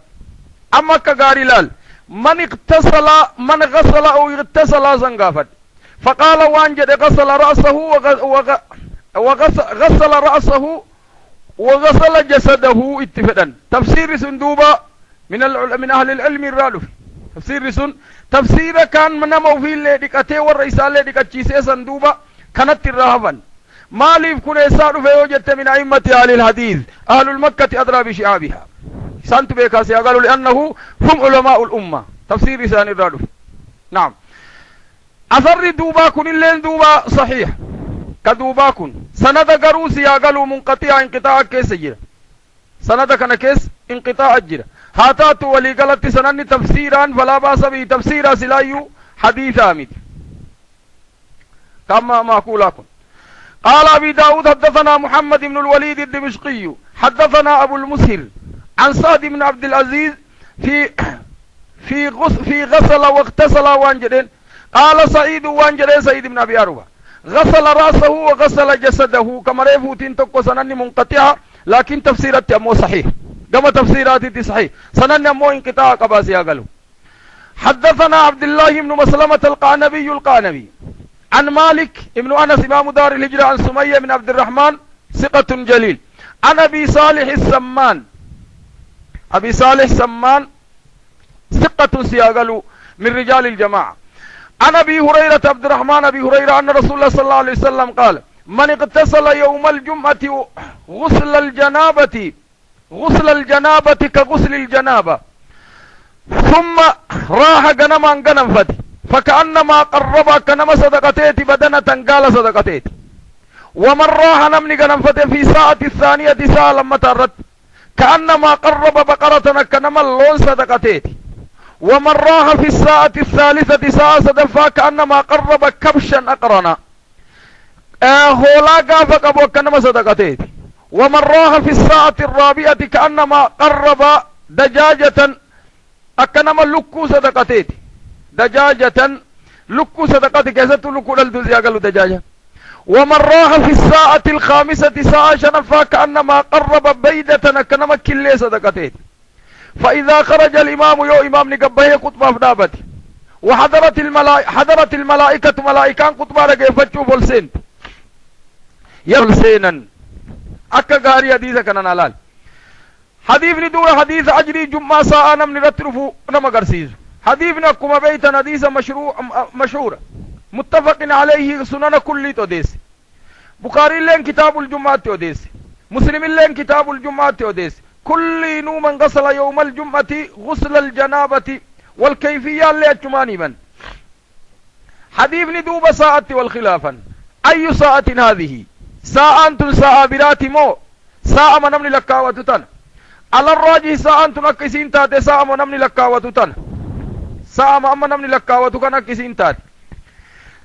أما كقاري لال من غسل أو اغتسل سنقافت فقال وانجد غسل رأسه وغسل رأسه وغسل جسده اتفاقا. تفسير سندوبة من أهل العلم الرالف تفسير كان من موفي اللي ديكتي والرئيسة ديكتشيسي سندوبة كانت الرهبا ماليف كن يسار فيوجدت من أئمة أهل الحديث أهل المكة أدرى بشعابها سانت بيكاسي قالوا لأنه هم علماء الأمة. تفسير سان الرالف. نعم أثر دوبا كن اللين دوبا صحيح كدوبا كن سند قروسي قالوا منقطع انقطاع كيس جرى سند كان كيس انقطاع جرى هاتات ولي قلت سنن تفسيرا فلا باس به تفسيرا سلايو حديث آمد كما معقولاكم. قال أبي داود حدثنا محمد بن الوليد الدمشقي حدثنا أبو المسهر عن سعد بن عبد العزيز في غسل واغتسل وانجدين قال سعيد وانجدين سعيد بن أبي أروبة غسل رأسه وغسل جسده كما ريفوتين تقو سنن منقطعة لكن تفسيرات أمو صحيح كما تفسيرات صحيح سنن أمو انقطاع قباسي قالوا. حدثنا عبد الله بن مسلمة القعنبي عن مالك ابن أنس إمام دار الهجرة عن سمية بن عبد الرحمن ثقة جليل عن أبي صالح السمان ثقة سياقلوا من رجال الجماعة عن أبي هريرة عبد الرحمن أبي هريرة أن رسول الله صلى الله عليه وسلم قال من اغتسل يوم الجمعة غسل الجنابة كغسل الجنابة ثم راح غنم فتي فكأنما قرب كنما صدقتيت بدنة قال صدقتيت ومن راح نمني غنم فتي في ساعة الثانية ساعة لما ترت كأنما قرب بقرة كنما اللون صدقتيت ومن راح في الساعة الثالثة ساعة صدفا كأنما قرب كبشا أقرنا هولا قافك أبو كنما صدقتيت ومن راح في الساعة الرابعة كأنما قرب دجاجة أكنما لكو صدقتيت دجاجة لكو صدقتي كيست لكو للدوزي قالوا دجاجة ومن راح في الساعة الخامسة ساعة شنفا كأنما قرب بيدة أكنما كلي صدقتيت. فإذا خرج الإمام يو إمام نقبه قطبة فدابت حضرت الملائكة ملائكان قطبة لكي فتشو فلسنت يفلسينا أكا غاري حديثة كان نالال حديث ندور حديث أجري جمعة ساعة نمن رترفو نمغرسيز حديث نكما بيتا حديث مشهورة متفق عليه سنن كل توديس بخاري لين كتاب الجمعة توديس مسلم لين كتاب الجمعة توديس كل من غسل يوم الجمعة غسل الجنابة والكيفية اللي أجماني من حديث ندوب ساعة والخلافا أي ساعة هذه ساعة أنتم ساعة براتي مو ساعة من نمني لكاوتتن على الراجح ساعة أنتم أكسين تاتي ساعة من نمني لكاوتتن ساعة من نمني لكاوتتن أكسين تاتي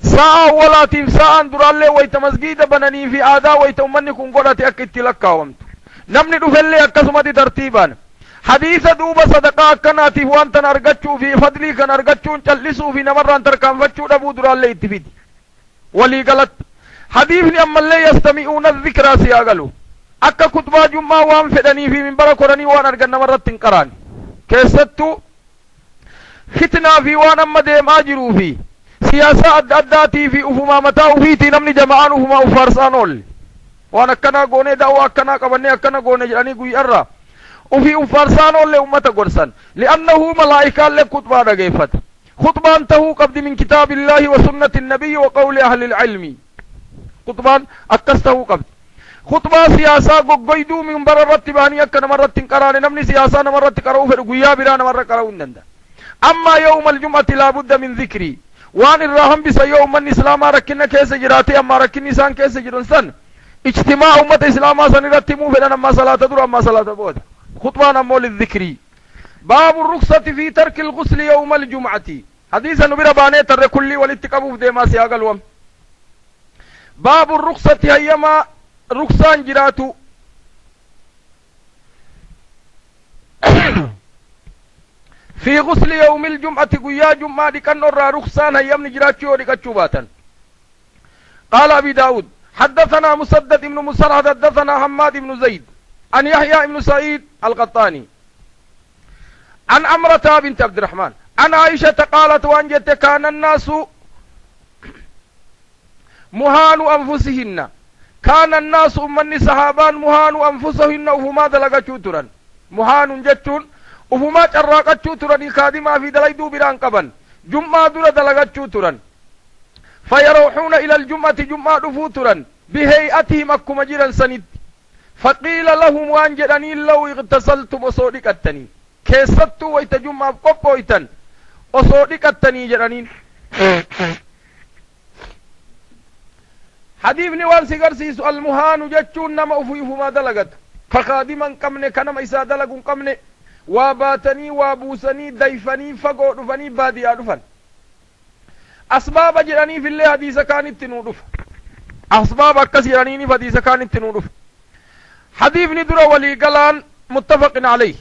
ساعة ولاتيم ساعة درالي ويت مسجد بناني في آداء ويت أمني كنقولاتي أكتي لكاومت نمني دفلي أكسمتي ترتيبا حديث دوب صدقاء كناتي وانت نرغتشو في فضلي كنرغتشو چلسو في نمران تركان فتشو دبو درالي اتفيد ولي غلط حديث أما اللي يستمعون الذكرى سياغلو أكا كتبا جمعة وان فدني في منبرا قراني وان أرغن مرات تنقراني كيستو فتنا في وان أما ديم آجرو في سياسة أداتي في أفما متاو فيتي نمني جمعان أفما أفارسانول وان أكنا قوني دعوا أكنا قبني أكنا قوني جراني قوي أرى وفي أفرسان ولا أمة قرسان لأنه ملائكة لخطبة رقيفت خطبان تهو قبل من كتاب الله وسنة النبي وقول أهل العلم خطبان أكسته قبل خطبة سياسة قيدو من برا رتباني أكنا مرة تنقران نمني سياسة مرة تقرأوا فرقويا بران مرة قرأوا نندا أما يوم الجمعة لابد من ذكري وان الرحم بس يوم الإسلام ركنا كيس جراتي أما ركني سان كيس جرنسان اجتماع أمة إسلام سنرتمو فلان أما صلاة در أما صلاة بود خطبة نمو للذكري باب الرخصة في ترك الغسل يوم الجمعة حديثا نبرا باني تر كل والاتقابو في ديما سياغ الوم باب الرخصة هيما رخصان جراتو في غسل يوم الجمعة قيا جمعة كان نرى رخصان هيام نجراتشو ورقاتشو باتا قال أبي داود حدثنا مسدد بن مسرهد حدثنا حماد بن زيد عن يحيى بن سعيد القطاني عن عمرة بنت عبد الرحمن عن عائشة قالت وانجت كان الناس مهان أنفسهن كان الناس من صحابان مهان أنفسهن وهما دلقاتشو تران مهان جتون وهما تراقاتشو تران خادما في دلائدو بران قبن جمعة دول دلقاتشو تران فيروحون إلى الجمعة جمعة دفوترا بهيئتهم أكما جيرا سند فقيل لهم وانجرني لو اغتسلتم وصودقتني كيستو ويت جمعة قبويتا وصودقتني جرانين حديث نوال سيقرسيس المهان جتشون نما أفويفما دلقت فخادما قمني كنما إسا دلقون قمني واباتني وابوسني ديفني فقودفني بادي أدفن أسباب جراني في الله حديث كانت تنودف أسباب أكس جراني في حديث كانت تنودف حديث ندر ولي قلان متفق عليه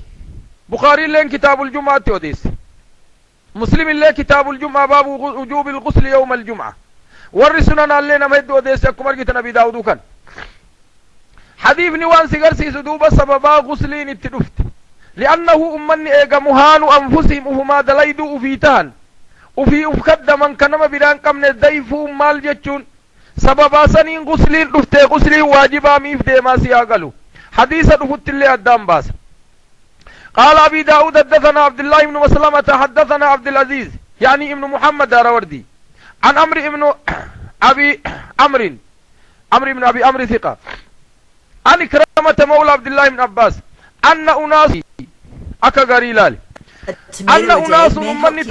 بخاري لين كتاب الجمعة توديس مسلم الله كتاب الجمعة باب وجوب الغسل يوم الجمعة ورسنا لنا مهد وديس يكم أرجت نبي داود كان حديث نوان سيغرسي سدوب سببا غسلين التدفت لأنه أمني إيغا مهان أنفسهم وهما دليدو أفيتان وفي أفكد من كنما بران قمنا ديفو مال جتشون سببا سنين غسلين دفته غسلين واجبا ميف ديما سياغلو حديثة دفت اللي أدام باس قال أبي داود حدثنا عبد الله بن مسلمة حدثنا عبد العزيز يعني ابن محمد داروردي عن أمر ابن أبي أمر بن أبي أمر ثقة عن كرامة مولى عبد الله بن عباس أن أناس أكا غريلال أن أناس أمني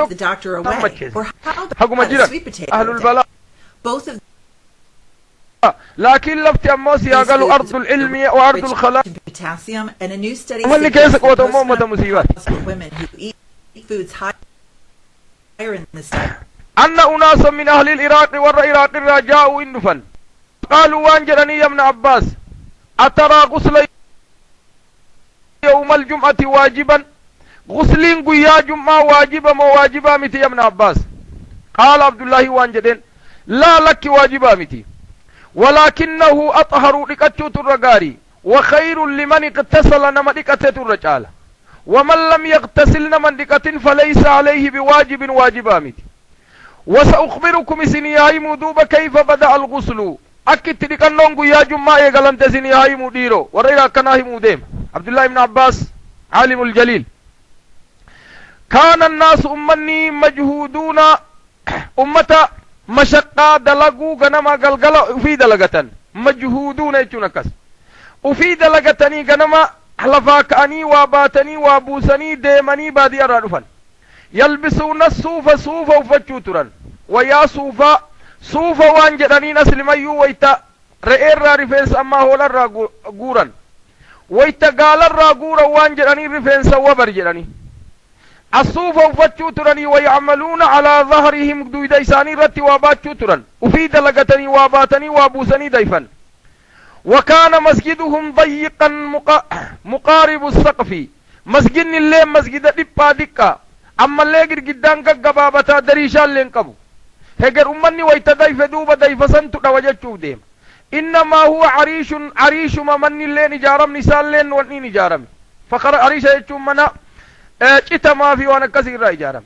حقو مجرد أهل البلاء لكن لفت أموسي قالوا أرض العلم وأرض الخلاء ومن كيسك وتمومة مصيبات أن أناس من أهل العراق والعراق رجاءوا إنفا قالوا وانجرني يا ابن عباس أترى غسل يوم الجمعة واجبا غسلين قيا جمعة واجبة مواجبة متي يا ابن عباس قال عبد الله وانجدين لا لك واجبة متي ولكنه أطهر لكتشو الرقاري وخير لمن اغتسل نما لكتت الرجال ومن لم يغتسل نمن لكت فليس عليه بواجب واجبة متي وسأخبركم سنياي مدوب كيف بدأ الغسل أكت لكنون قيا جمعة يقلنت سنياي مديرو ورأينا كناهي مديم عبد الله بن عباس عالم الجليل كان الناس أمني مجهودون أمة مشقة دلقوا غنما قلقل في دلقة مجهودون يتنكس وفي دلقتني غنما حلفاكني واباتني وابوسني ديمني بادي أرادفن يلبسون الصوف صوف وفتشوترا ويا صوف وانجدني نسل ميو ويتا رئير رفنس أما هولا راقورا ويتا قال الراقورا وانجدني رفنس وبرجدني الصوف وفتشو ترني ويعملون على ظهرهم دوي ديساني رتي واباتشو ترن وفي دلقتني واباتني وابوسني ديفن وكان مسجدهم ضيقا مقارب السقف مسجد اللي مسجد دبا دكا أما اللي قدان قبابتا دريشان لنقبو هجر أمني ويتديف دوبا ديفسنتو دوجتشو ديم إنما هو عريش ممن اللي نجارم نسال لين وني نجارم فخر عريش يتشو منا ما في وانا كثير رأي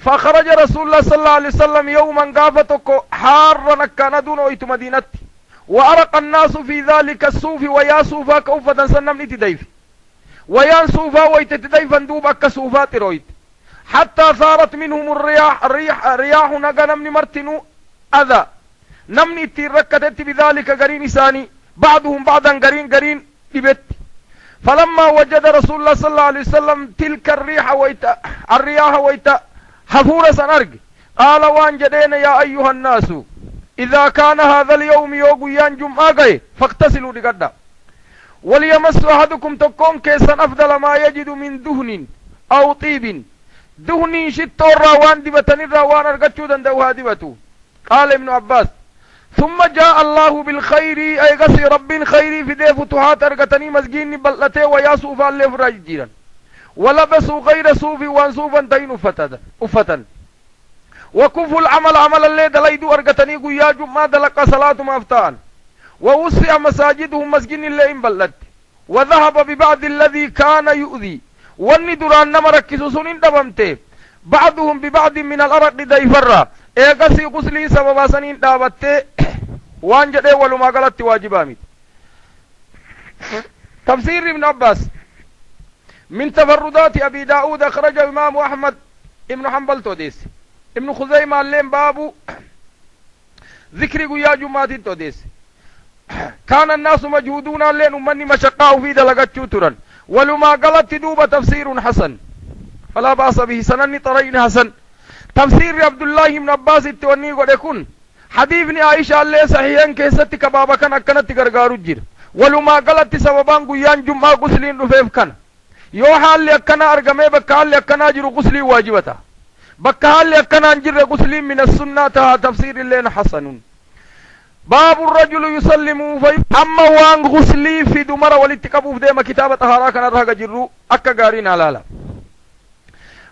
فخرج رسول الله صلى الله عليه وسلم يوما قافتك حارا كان دون ويت مدينتي وأرق الناس في ذلك الصوف ويا صوفا كوفة سنم نتديف ويان صوفا ويتتديفا دوب أكا صوفات رويت حتى صارت منهم الرياح نقا نمني مرتنو أذى نمني تركتت بذلك قرين إساني بعضهم بعضا قرين إبت فلما وجد رسول الله صلى الله عليه وسلم تلك الرياح ويتا حفورة سنرق قال وان جدين يا أيها الناس إذا كان هذا اليوم يوغيان جمعة فاغتسلوا لقدا وليمس أحدكم تكون كيسا أفضل ما يجد من دهن أو طيب دهن شتو الراوان دبتن الراوان أرقتشو دندوها دبتو قال ابن عباس ثم جاء الله بالخير أي قصي رب خيري في دي فتوحات أرقتني مسجين بلته ويا صوفا اللي فراج جيرا ولبسوا غير صوفي وان صوفا تين أفتا وكفوا العمل عمل اللي دليدو أرقتني قيا جمع دلق صلاة مفتان ووسع مساجدهم مسجين اللي انبلت وذهب ببعض الذي كان يؤذي واني دران نمركسو سنين دبمته بعضهم ببعض من الأرق ديفرا ايقسي قسلي سببا سنين دابته وان جده ولما قلت واجبامي تفسير ابن عباس من تفردات أبي داود أخرج إمام أحمد ابن حنبل توديس ابن خزيمة اللين بابو ذكر قيا جمعات توديس كان الناس مجهودون اللين أمني مشقاه في دلقات شوترا ولما قلت دوب تفسير حسن فلا بأس به سنني طرين حسن تفسير عبد الله بن عباس التوني قد يكون حديثني عائشة اللي صحيحا كيست كبابا كان أكنت غرغارو جير ولما قلت سببان قيان جمعة قسلين رفيف كان yoo haalli akkana argamee bakka haalli akkanaa jiru quslii waajibata bakka haalli akkanaan jirre qusliin min as-sunnah taha tafsiirilleen hasanun baabu rajulu yusallimu fa amma waan quslii fi dumara walitti qabuuf deema kitaaba xahaaraa kanarra haga jirru akka gaariin alaala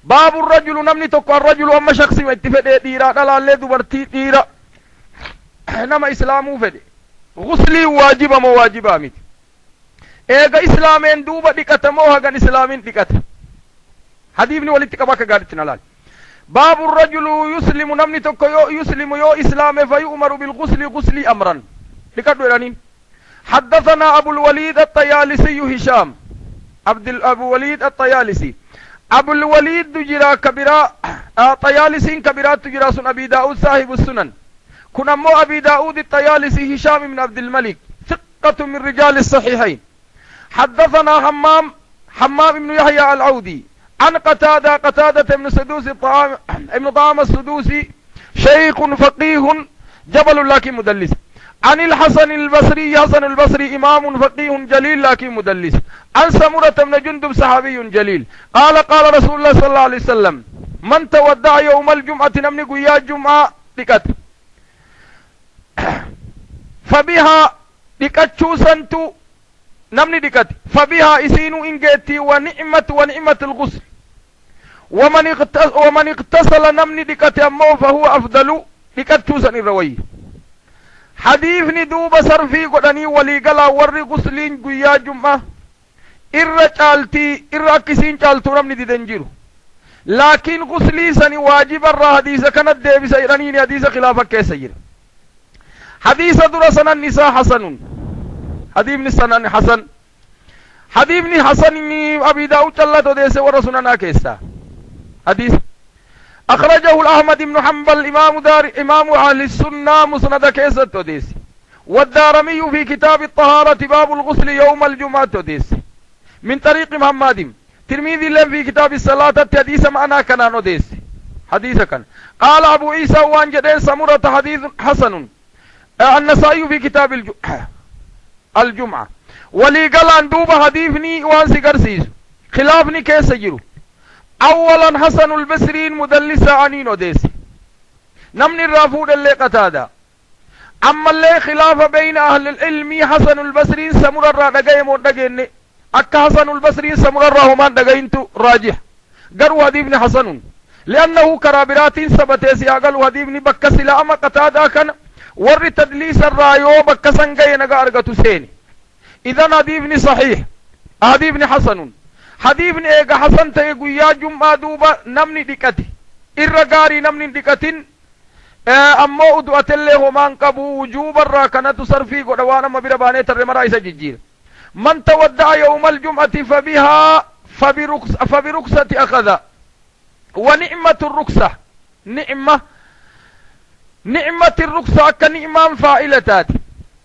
baabu rajulu namni tokko arrajulu amma shaksi itti fedhee dhiiraa dhalaallee dubartii dhiira nama islaamuu fedhe quslii waajiba moo waajibaa miti eega islaameen duuba dhiqata moo hagan islaamin dhiqata hadiifni walitti qaba akka gaaritti nalaal baabu rajulu yuslimu namni tokko yoo yuslimu yoo islaame fa yu'maru bilghusli ghusli amran dhiqadhu jedhaniin حدثنا أبو الوليد الطيالسي هشام أبو وليد الطيالسي أبو الوليد جرا كبيرا طيالسي كبيرات تجرا سن أبي داود صاحب السنن كنا مو أبي داود الطيالسي هشام من عبد الملك ثقة من رجال الصحيحين حدثنا حمام بن يحيى العودي عن قتادة بن سدوس ابن طعام السدوسي شيخ فقيه جبل لكن مدلس عن الحسن البصري حسن البصري إمام فقيه جليل لكن مدلس عن سمرة بن جندب صحابي جليل قال رسول الله صلى الله عليه وسلم من تودع يوم الجمعة نمني قيا جمعة لكت فبها لكتشو سنتو نمني دكت فبها إسينو إنجيتي ونعمة الغسل ومن اغتسل نمني دكت أمو فهو أفضل دكت توسن الروي حديثني دوب سرفي قدني ولي قلا ور غسلين قيا جمعة إرى كسين چالتو نمني دي دنجيرو لكن غسلي سني واجب الرا حديث كانت ديبس إيرانين حديث خلافة كيسير حديث درسنا النساء حسن حديث سنن حسن حديث حسن أبي داود جلته ديسه ورسولنا كيسا حديث أخرجه الأحمد بن حنبل إمام أهل السنة مسند كيسة ديس والدارمي في كتاب الطهارة باب الغسل يوم الجمعة ديس من طريق محمد ترمذي له في كتاب الصلاة حديث معنا كان ديس حديث كان قال أبو عيسى وان جدين سمرة حديث حسن النسائي في كتاب الجمعة ولي قال ان دوبا حديثني وان سيقرسيس خلافني كيس يجرو اولا حسن البصري مدلس عنين وديس نمني الرافود اللي قتادا اما اللي خلاف بين اهل العلم حسن البصري سمر الرادقين مردقين اكا حسن البصري سمر الرحمان دقينتو راجح قروا حديثني حسن لانه كرابرات سبتيسي اقلوا حديثني بكسلا اما قتادا كان ور تدليس الرايو بكسن قين قارقة سيني إذن حديثني صحيح حديثني حسن حديثني إيقا حسن تيقو يا جمعة دوبا نمني ديكتي إرقاري نمني ديكتين أمو أدوات اللي همان قبو وجوب الراكنة صرفي قدوانا مبرباني ترمرا إسا ججير من تودع يوم الجمعة فبها فبرخصة أخذ. ونعمة الرخصة نعمة الرخصة كنعمة فائلتات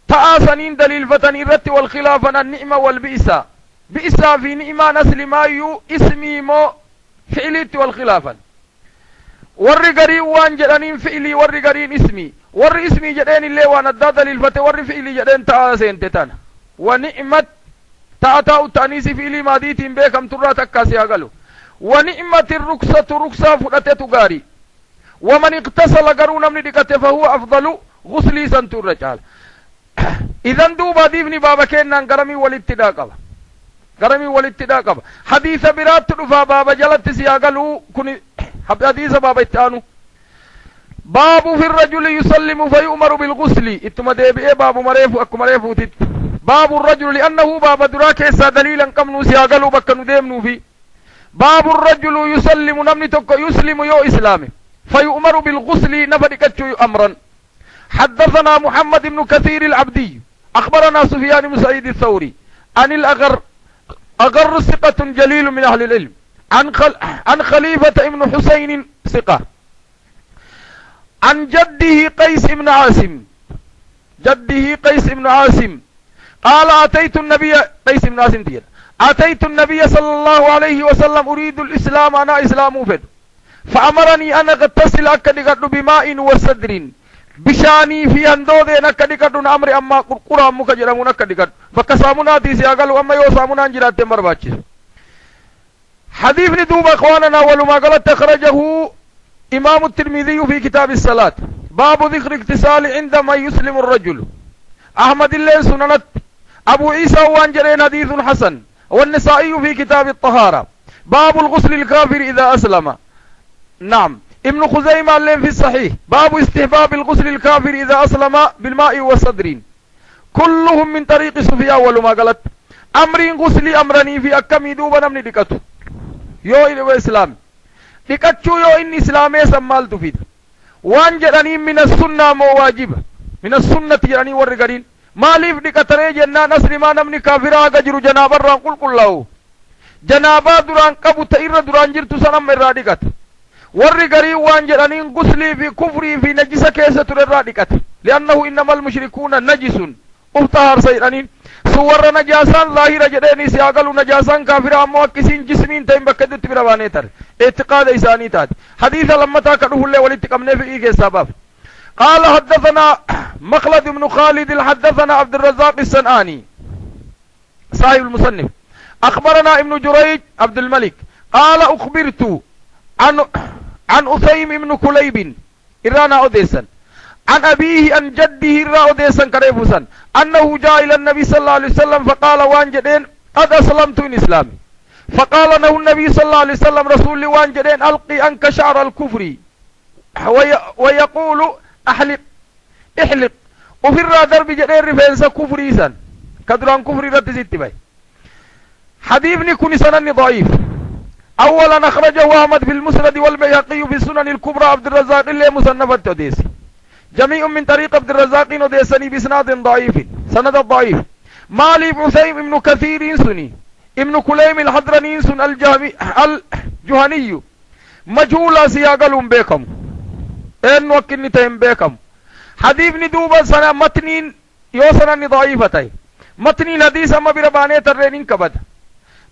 تآسنين دليل فتن الرت والخلافة النعمة والبئسة. بئسة في نعمة نسل ما يو اسمي مو فعلت والخلافة. والرقرين وان جدانين فعلي والرقرين اسمي والاسمي جدين اللي وان الداد للفتة والفعلي جدين تآسين تتان. ونعمة تأتاو التأنيس فعلي ماديتين بيكم ترى تكاسي أقلو. ونعمة الرخصة رخصة فلتة غاري. ومن اغتسل قرون من دقته فهو أفضل غسلي سنتو الرجال. إذن دوبا ديفني بابا كينا قرمي والاتداء قبا حديث برات رفا بابا جلت سياقلو كني حديث بابا اتانو. باب في الرجل يسلم فيؤمر بالغسل اتما ديبئي باب مريفو اكو مريفو تت. باب الرجل لأنه باب دراك إسا دليلا كمنو سياقلو بكنو ديمنو في. باب الرجل يسلم نمني تكو يسلم يو إسلامي فيؤمر بالغسل نفدكتشو أمرا. حدثنا محمد بن كثير العبدي أخبرنا سفيان بن سعيد الثوري عن أغر ثقة جليل من أهل العلم عن خليفة ابن حسين ثقة عن جده قيس بن عاصم قال أتيت النبي قيس بن عاصم دير أتيت النبي صلى الله عليه وسلم أريد الإسلام أنا إسلام فد فأمرني أن أغتسل أكدقد بماء وصدر بشاني في هندو دي نكدقد أمر أما قرقرا مكجرمون نكدقد فكسامنا تيسي أقلوا أما يوسامنا انجلات مرباتش. حديث ندوب أخواننا ولما قالت تخرجه إمام الترمذي في كتاب الصلاة باب ذكر اغتسال عندما يسلم الرجل. أحمد الله سننت أبو عيسى وانجرين حديث حسن والنسائي في كتاب الطهارة باب الغسل الكافر إذا أسلم. نعم ابن خزيمة اللين في الصحيح باب استحباب الغسل الكافر إذا أسلم بالماء والصدر كلهم من طريق سفيان ولما قالت أمرين غسل أمرني في أكمي دوبا نمني دكتو يو إلى إسلام دكتو يو إن إسلامي سمال تفيد وانجرني من السنة مواجبة من السنة يعني ورقرين ماليف دكتري جنة نسل ما نمني كافرا قجر جنابا رانقل كله جنابا دران قبو تئر دران جرتو سنم الرادقات ورقرين وانجرني غسلي في كفري في نجس كيسة الرادقات لأنه إنما المشركون نجس افتهر سيرانين صور نجاسان لاهرة جديني سياقلوا نجاسان كافر أمو أكسين جسمين تايم بكدت برابانيتر اعتقاد إساني تات حديث لما تاكده اللي ولتقمني في إيجي السباب. قال حدثنا مخلد بن خالد حدثنا عبد الرزاق الصنعاني صاحب المصنف أخبرنا ابن جريج عبد الملك قال أخبرت عن أثيم بن كليب إرانا أوديسا عن أبيه عن جده الرأوديسا كريفوسا أنه جاء إلى النبي صلى الله عليه وسلم فقال وانجدين قد أسلمت إن إسلامي فقال له النبي صلى الله عليه وسلم رسول وانجدين ألقي عنك شعر الكفر ويقول احلق وفر درب جدين رفنس كفريسا كدران كفري رد ست باي. حديثني كن سنن ضعيف. أولا أخرجه أحمد في المسند والبيهقي في السنن الكبرى عبد الرزاق اللي مصنف التوديسي جميع من طريق عبد الرزاق وديسني بسناد ضعيف سند ضعيف. مالي عثيم ابن كثير سني ابن كليم الحضرني سن الجهني مجهول سياقلهم بكم ان وكني تهم بكم. حديث ندوبا سنة متنين يوسنا ضعيفتي متنين حديث اما برباني ترينين كبد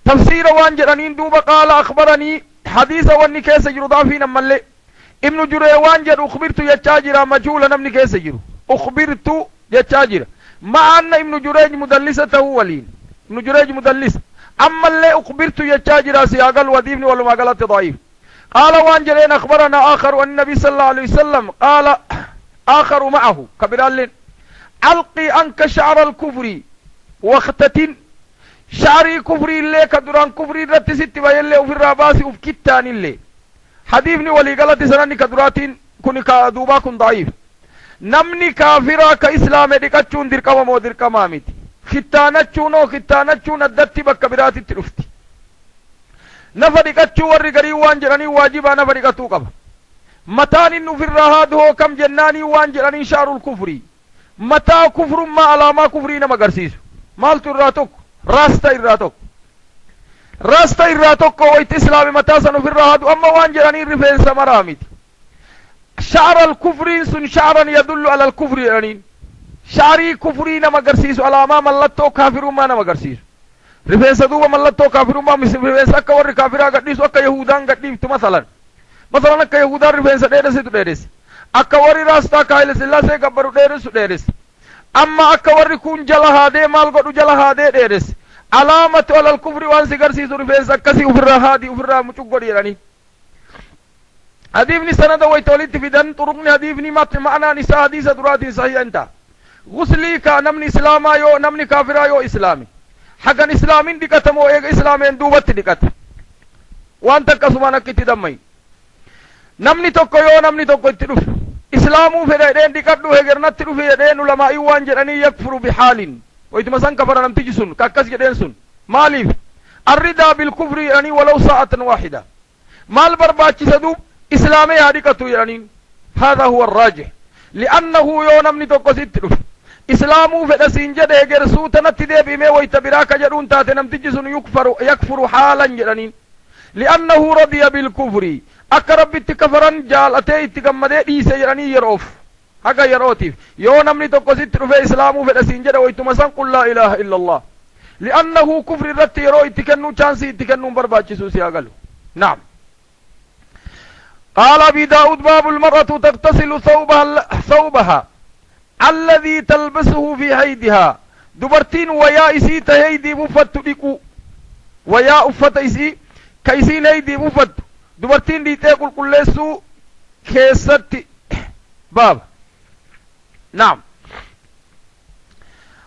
تفسير وانجرانين دوبا قال اخبرني حديث واني كيس يرضافين امالي ابن جري وانجر اخبرت يتاجر مجهولا نمني كيس يرو اخبرت يتاجر مع ان ابن جريج مدلسته ولين ابن جريج مدلس اما اللي اخبرت يتاجر سياقل وديفني ولا ما قالت ضعيف. قال وانجرين اخبرنا اخر والنبي صلى الله عليه وسلم قال آخر معه كبرال ألقي عنك شعر الكفر واختتن شعري كفري اللي كدران كفري رت ست ويلي وفي الراباس وفي كتان اللي حديثني ولي قالت سناني كدراتين كوني كدوبا كن ضعيف نمني كافرا كإسلام ديكتشون دركما مو دركما ميت ختانتشون الدتي بكبرات التلفتي نفا ديكتشو ورقري وانجراني واجبا نفا ديكتو قبا متان انه في الرهاد هو كم جناني وانجراني شعر الكفري متى كفر ما على ما كفرين مقرسيس مالت الراتوك rasta irraa tokko wayti islaami mataa san ofirraa hadu amma waan jedhanii rifeensa maraa miti sha'ara alkufriin sun sha'aran yadullu ala alkufri jedhaniin sha'arii kufrii nama agarsiisu alaamaa mallattoo kaafirummaa nama agarsiisu rifeensa duuba mallattoo kaafirummaa rifeensa akka warri kaafiraa gadhiisu akka yahudaan gadhiiftu masalan akka yahudaan rifeensa dheeressitu dheeresse akka warri raastaa kaayile sillaasee gabbaru dheeressu dheeresse amma akka warri kun jala haadee maal godhu jala haadee dheeresse alaamatu alal kufri waan si garsiisu rifeensa akkasii ufirraa haadii ufirraa mucuk godhi jedhanii hadiifni sanada wayta walitti fidan xuruqni hadiifni ma'anaan isaa hadiisa duraatiin sahiha inta guslii ka namni islaamaa yoo namni kaafiraa yoo islaami hagan islaamin dhiqatamoo eega islaameen duubatti dhiqata waan takkasumaan akka itti dammay namni tokko itti dhufe islaamuu fedha jedheen dhiqadhu hegernatti dhufe jedheen ulamaa'i waan jedhanii yakfuru bihaalin waytuma san kafara namtichi sun ka akkas jedheen sun maaliif arridaa bilkufri jedhanii walaw saa'atan waahida maal barbaachisa duub islaamee haa dhiqatu jedhaniin haadha huwa arraajih li'annahu yoo namni tokko sitti dhufe islaamuu fedha siin jedhe egersuu tanatti deebi'imee wayta biraa ka jedhuun taate namtichi sun yakfuru haalan jedhaniin li'annahu radiya bilkufri akka rabbitti kafaran jaalatee itti gammadee dhiise jedhanii yeroof haga yerootiif yoo namni tokko sitti dhufe islaamuu fedha siin jedhe waytuma san qul laa ilaaha illa allah li'annahu kufri irratti yeroo itti kennuu chaansii itti kennuun barbaachisuu si agalu naam قال أبي داود باب المرأة تغتسل ثوبها الذي تلبسه في هيدها دبرتين ويا إسي تهيدي مفت لكو ويا أفت إسي كيسين هيدي مفت دبرتين دي تاكل كلسو كيست باب نعم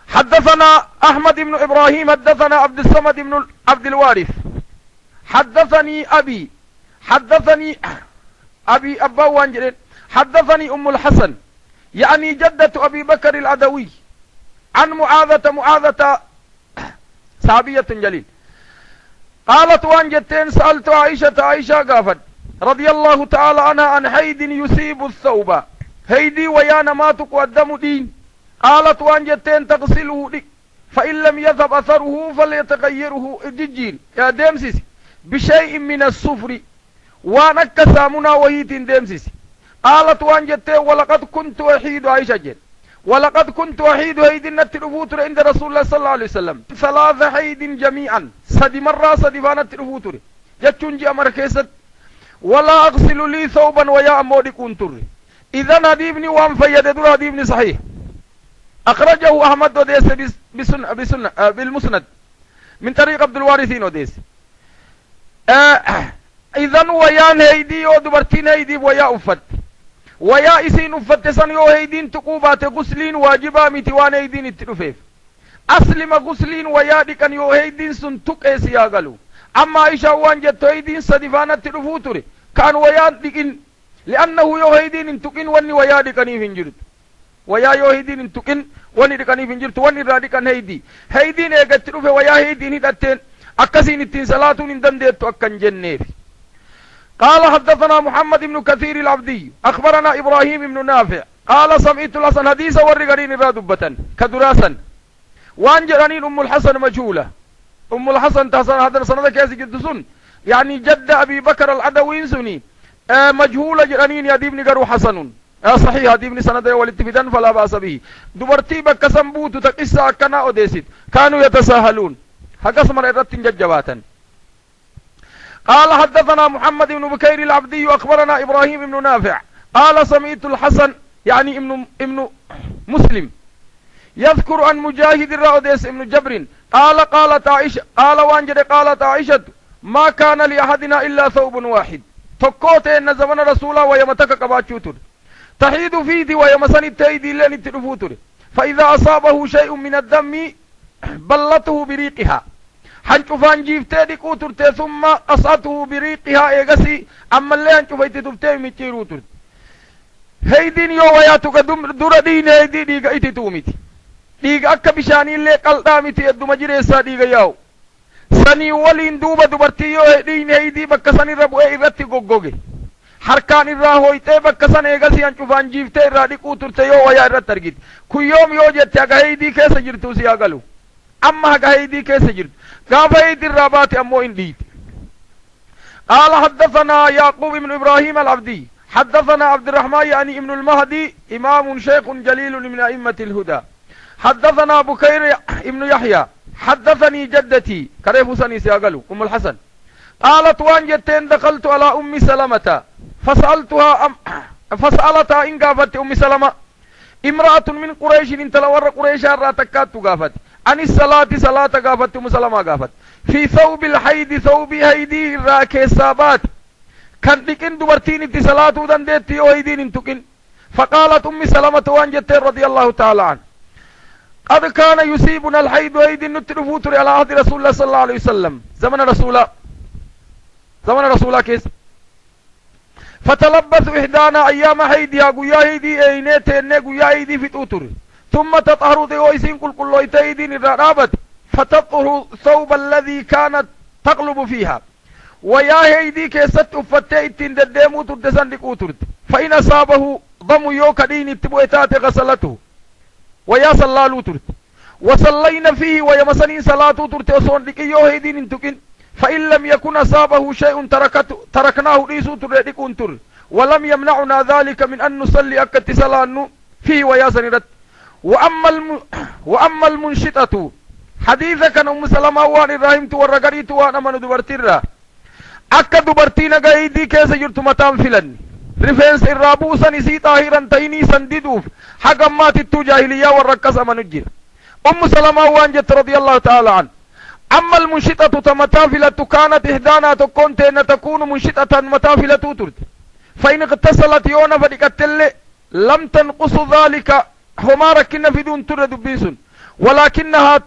حدثنا أحمد بن إبراهيم حدثنا عبد الصمد بن عبد الوارث حدثني أبي أبا وانجلين حدثني أم الحسن يعني جدة أبي بكر العدوي عن معاذة صحابية جليل قالت وانجتين سألت عائشة قافت رضي الله تعالى عنها عن حيد يصيب الثوب هيدي ويانا ما تقدم دين قالت وانجتين تغسله لك فإن لم يذهب أثره فليتغيره الجيل يا ديمسيس بشيء من الصفر وانا كسامنا وهيتين ديمسيس قالت وانجتين ولقد كنت أحيد عائشة جل ولقد كنت أحيد هيد النترفوتر عند رسول الله صلى الله عليه وسلم 3 حيد جميعا سدي مرة سدي فانا الترفوتر جتشنجي أمر كيست ولا أغسل لي ثوبا ويا أمودي كنتر إذن هديبني وان فيد دور هديبني صحيح أخرجه أحمد وديس بالمسند من طريق عبد الوارثين وديس إذن ويان هيدي ودبرتين هيدي ويا أفت ويا إسين أفتسان يو هيدين تقوبات غسلين واجبا متوان هيدين التلفيف أسلم غسلين ويا ديكن يو هيدين سن تقيس ياغلو أما إيشا وان جتو هيدين صدفانا التلفوتوري كان ويا ديكن لأنه يو هيدين انتقين واني ويا ديكن يفنجرت ويا يو هيدين انتقين واني ديكن يفنجرت واني راديكن هيدين ايغا التلفي ويا هيدين هدتين أكسين التين صلاتون اندن ديتو أكن جنير قال حدثنا محمد بن كثير العبدي أخبرنا إبراهيم بن نافع قال سمعت الحسن حديث ورقرين رادبة كدراسا وانجرانين أم الحسن مجهولة أم الحسن تحسن هذا سنة كيسي جدسون يعني جد أبي بكر العدوين سني مجهولة جرانين يا ديبني قروا حسن صحيح ديبني سنة والاتفدان فلا بأس به دبرتي بك سنبوت تقسى كنا أديسد كانوا يتساهلون هكذا من إرادة ججباتا قال حدثنا محمد بن بكير العبدي أخبرنا إبراهيم بن نافع قال سمعت الحسن يعني ابن مسلم يذكر عن مجاهد الرأوديس ابن جبر قالت عائشة قال وانجد قالت عائشة ما كان لأحدنا إلا ثوب واحد تقوت إن زمن رسولا ويمتك قباتشوتر تحيد فيدي ويمسن التأيدي لن التلفوتر فإذا أصابه شيء من الدم بلته بريقها حنشوفان جيفتي دي كوترتي ثم أصعته بريقها إيغسي أما اللي حنشوفيتي تفتي ميتيروتر هيدين يو وياتوك دور دين هيدي ديغا إتي توميتي ديغا أكا بشاني اللي قلداميتي يدو مجريسا ديغا ياو سني ولين دوبا دوبرتي يو هيدين هيدي بكا سني ربو إيغتي غوغوغي حركان الراهويتي بكا سني إيغسي حنشوفان جيفتي را دي كوترتي يو ويا الرترگيت كو يوم يو جتي أغا هيدي كيسا جرتو سياغلو أما هيدي كيسجل قاف هيدي الرابات أمو إنديت. قال حدثنا يعقوب بن إبراهيم العبدي حدثنا عبد الرحمن يعني ابن المهدي إمام شيخ جليل من أئمة الهدى. حدثنا بكير ابن يحيى حدثني جدتي كريف سني سياقلو أم الحسن قالت وان جتين دخلت على أم سلمة فسألتها إن قافت أم سلمة امرأة من قريش انت لور قريش الراتكات قافت عن الصلاة صلاة قافت أم سلمة قافت في ثوب الحيد ثوب هيدي راكي سابات كان لكن دبرتين انت صلاة دندتي وهيدين انتكن. فقالت أم سلمة وان جتين رضي الله تعالى عنه قد كان يصيبنا الحيد وهيدين نترفوتر على عهد رسول الله صلى الله عليه وسلم زمن رسول كيس. فتلبث إحدانا أيام هيديا قويا هيدي أينيت إني قويا هيدي في توتر ثم تطهر ديويسين كل يتايدين الرابط فتطهر ثوب الذي كانت تقلب فيها ويا هيدي كيست أفتئتين دديمو تردسان لكوترد فإن أصابه ضم يوكا دين اتبوئتات غسلته ويا صلى ترد وصلينا فيه ويمسنين صلاة ترد وصون لكي يو هيدين انتكين. فإن لم يكن أصابه شيء تركناه ليسو تردكون تر ولم يمنعنا ذلك من أن نصلي أكت صلاة فيه وياسن رد. وأما المنشطة حديثة كان أم سلمة وان الرحمت والرقريت وانا من دبرتر أكا دبرتين قايدي كيس جرت متام فلن رفنس الرابوسا نسي طاهرا تيني سنددوف حقا ما تتو جاهلية والرقص من الجر. أم سلمة وان جت رضي الله تعالى عنه. أما المنشطة تمتافلة كانت إحدانا تكون تكون منشطة متافلة ترد فإن اغتسلت يونا فدكتل لم تنقص ذلك هما ركنا في دون ترد بيسون ولكنها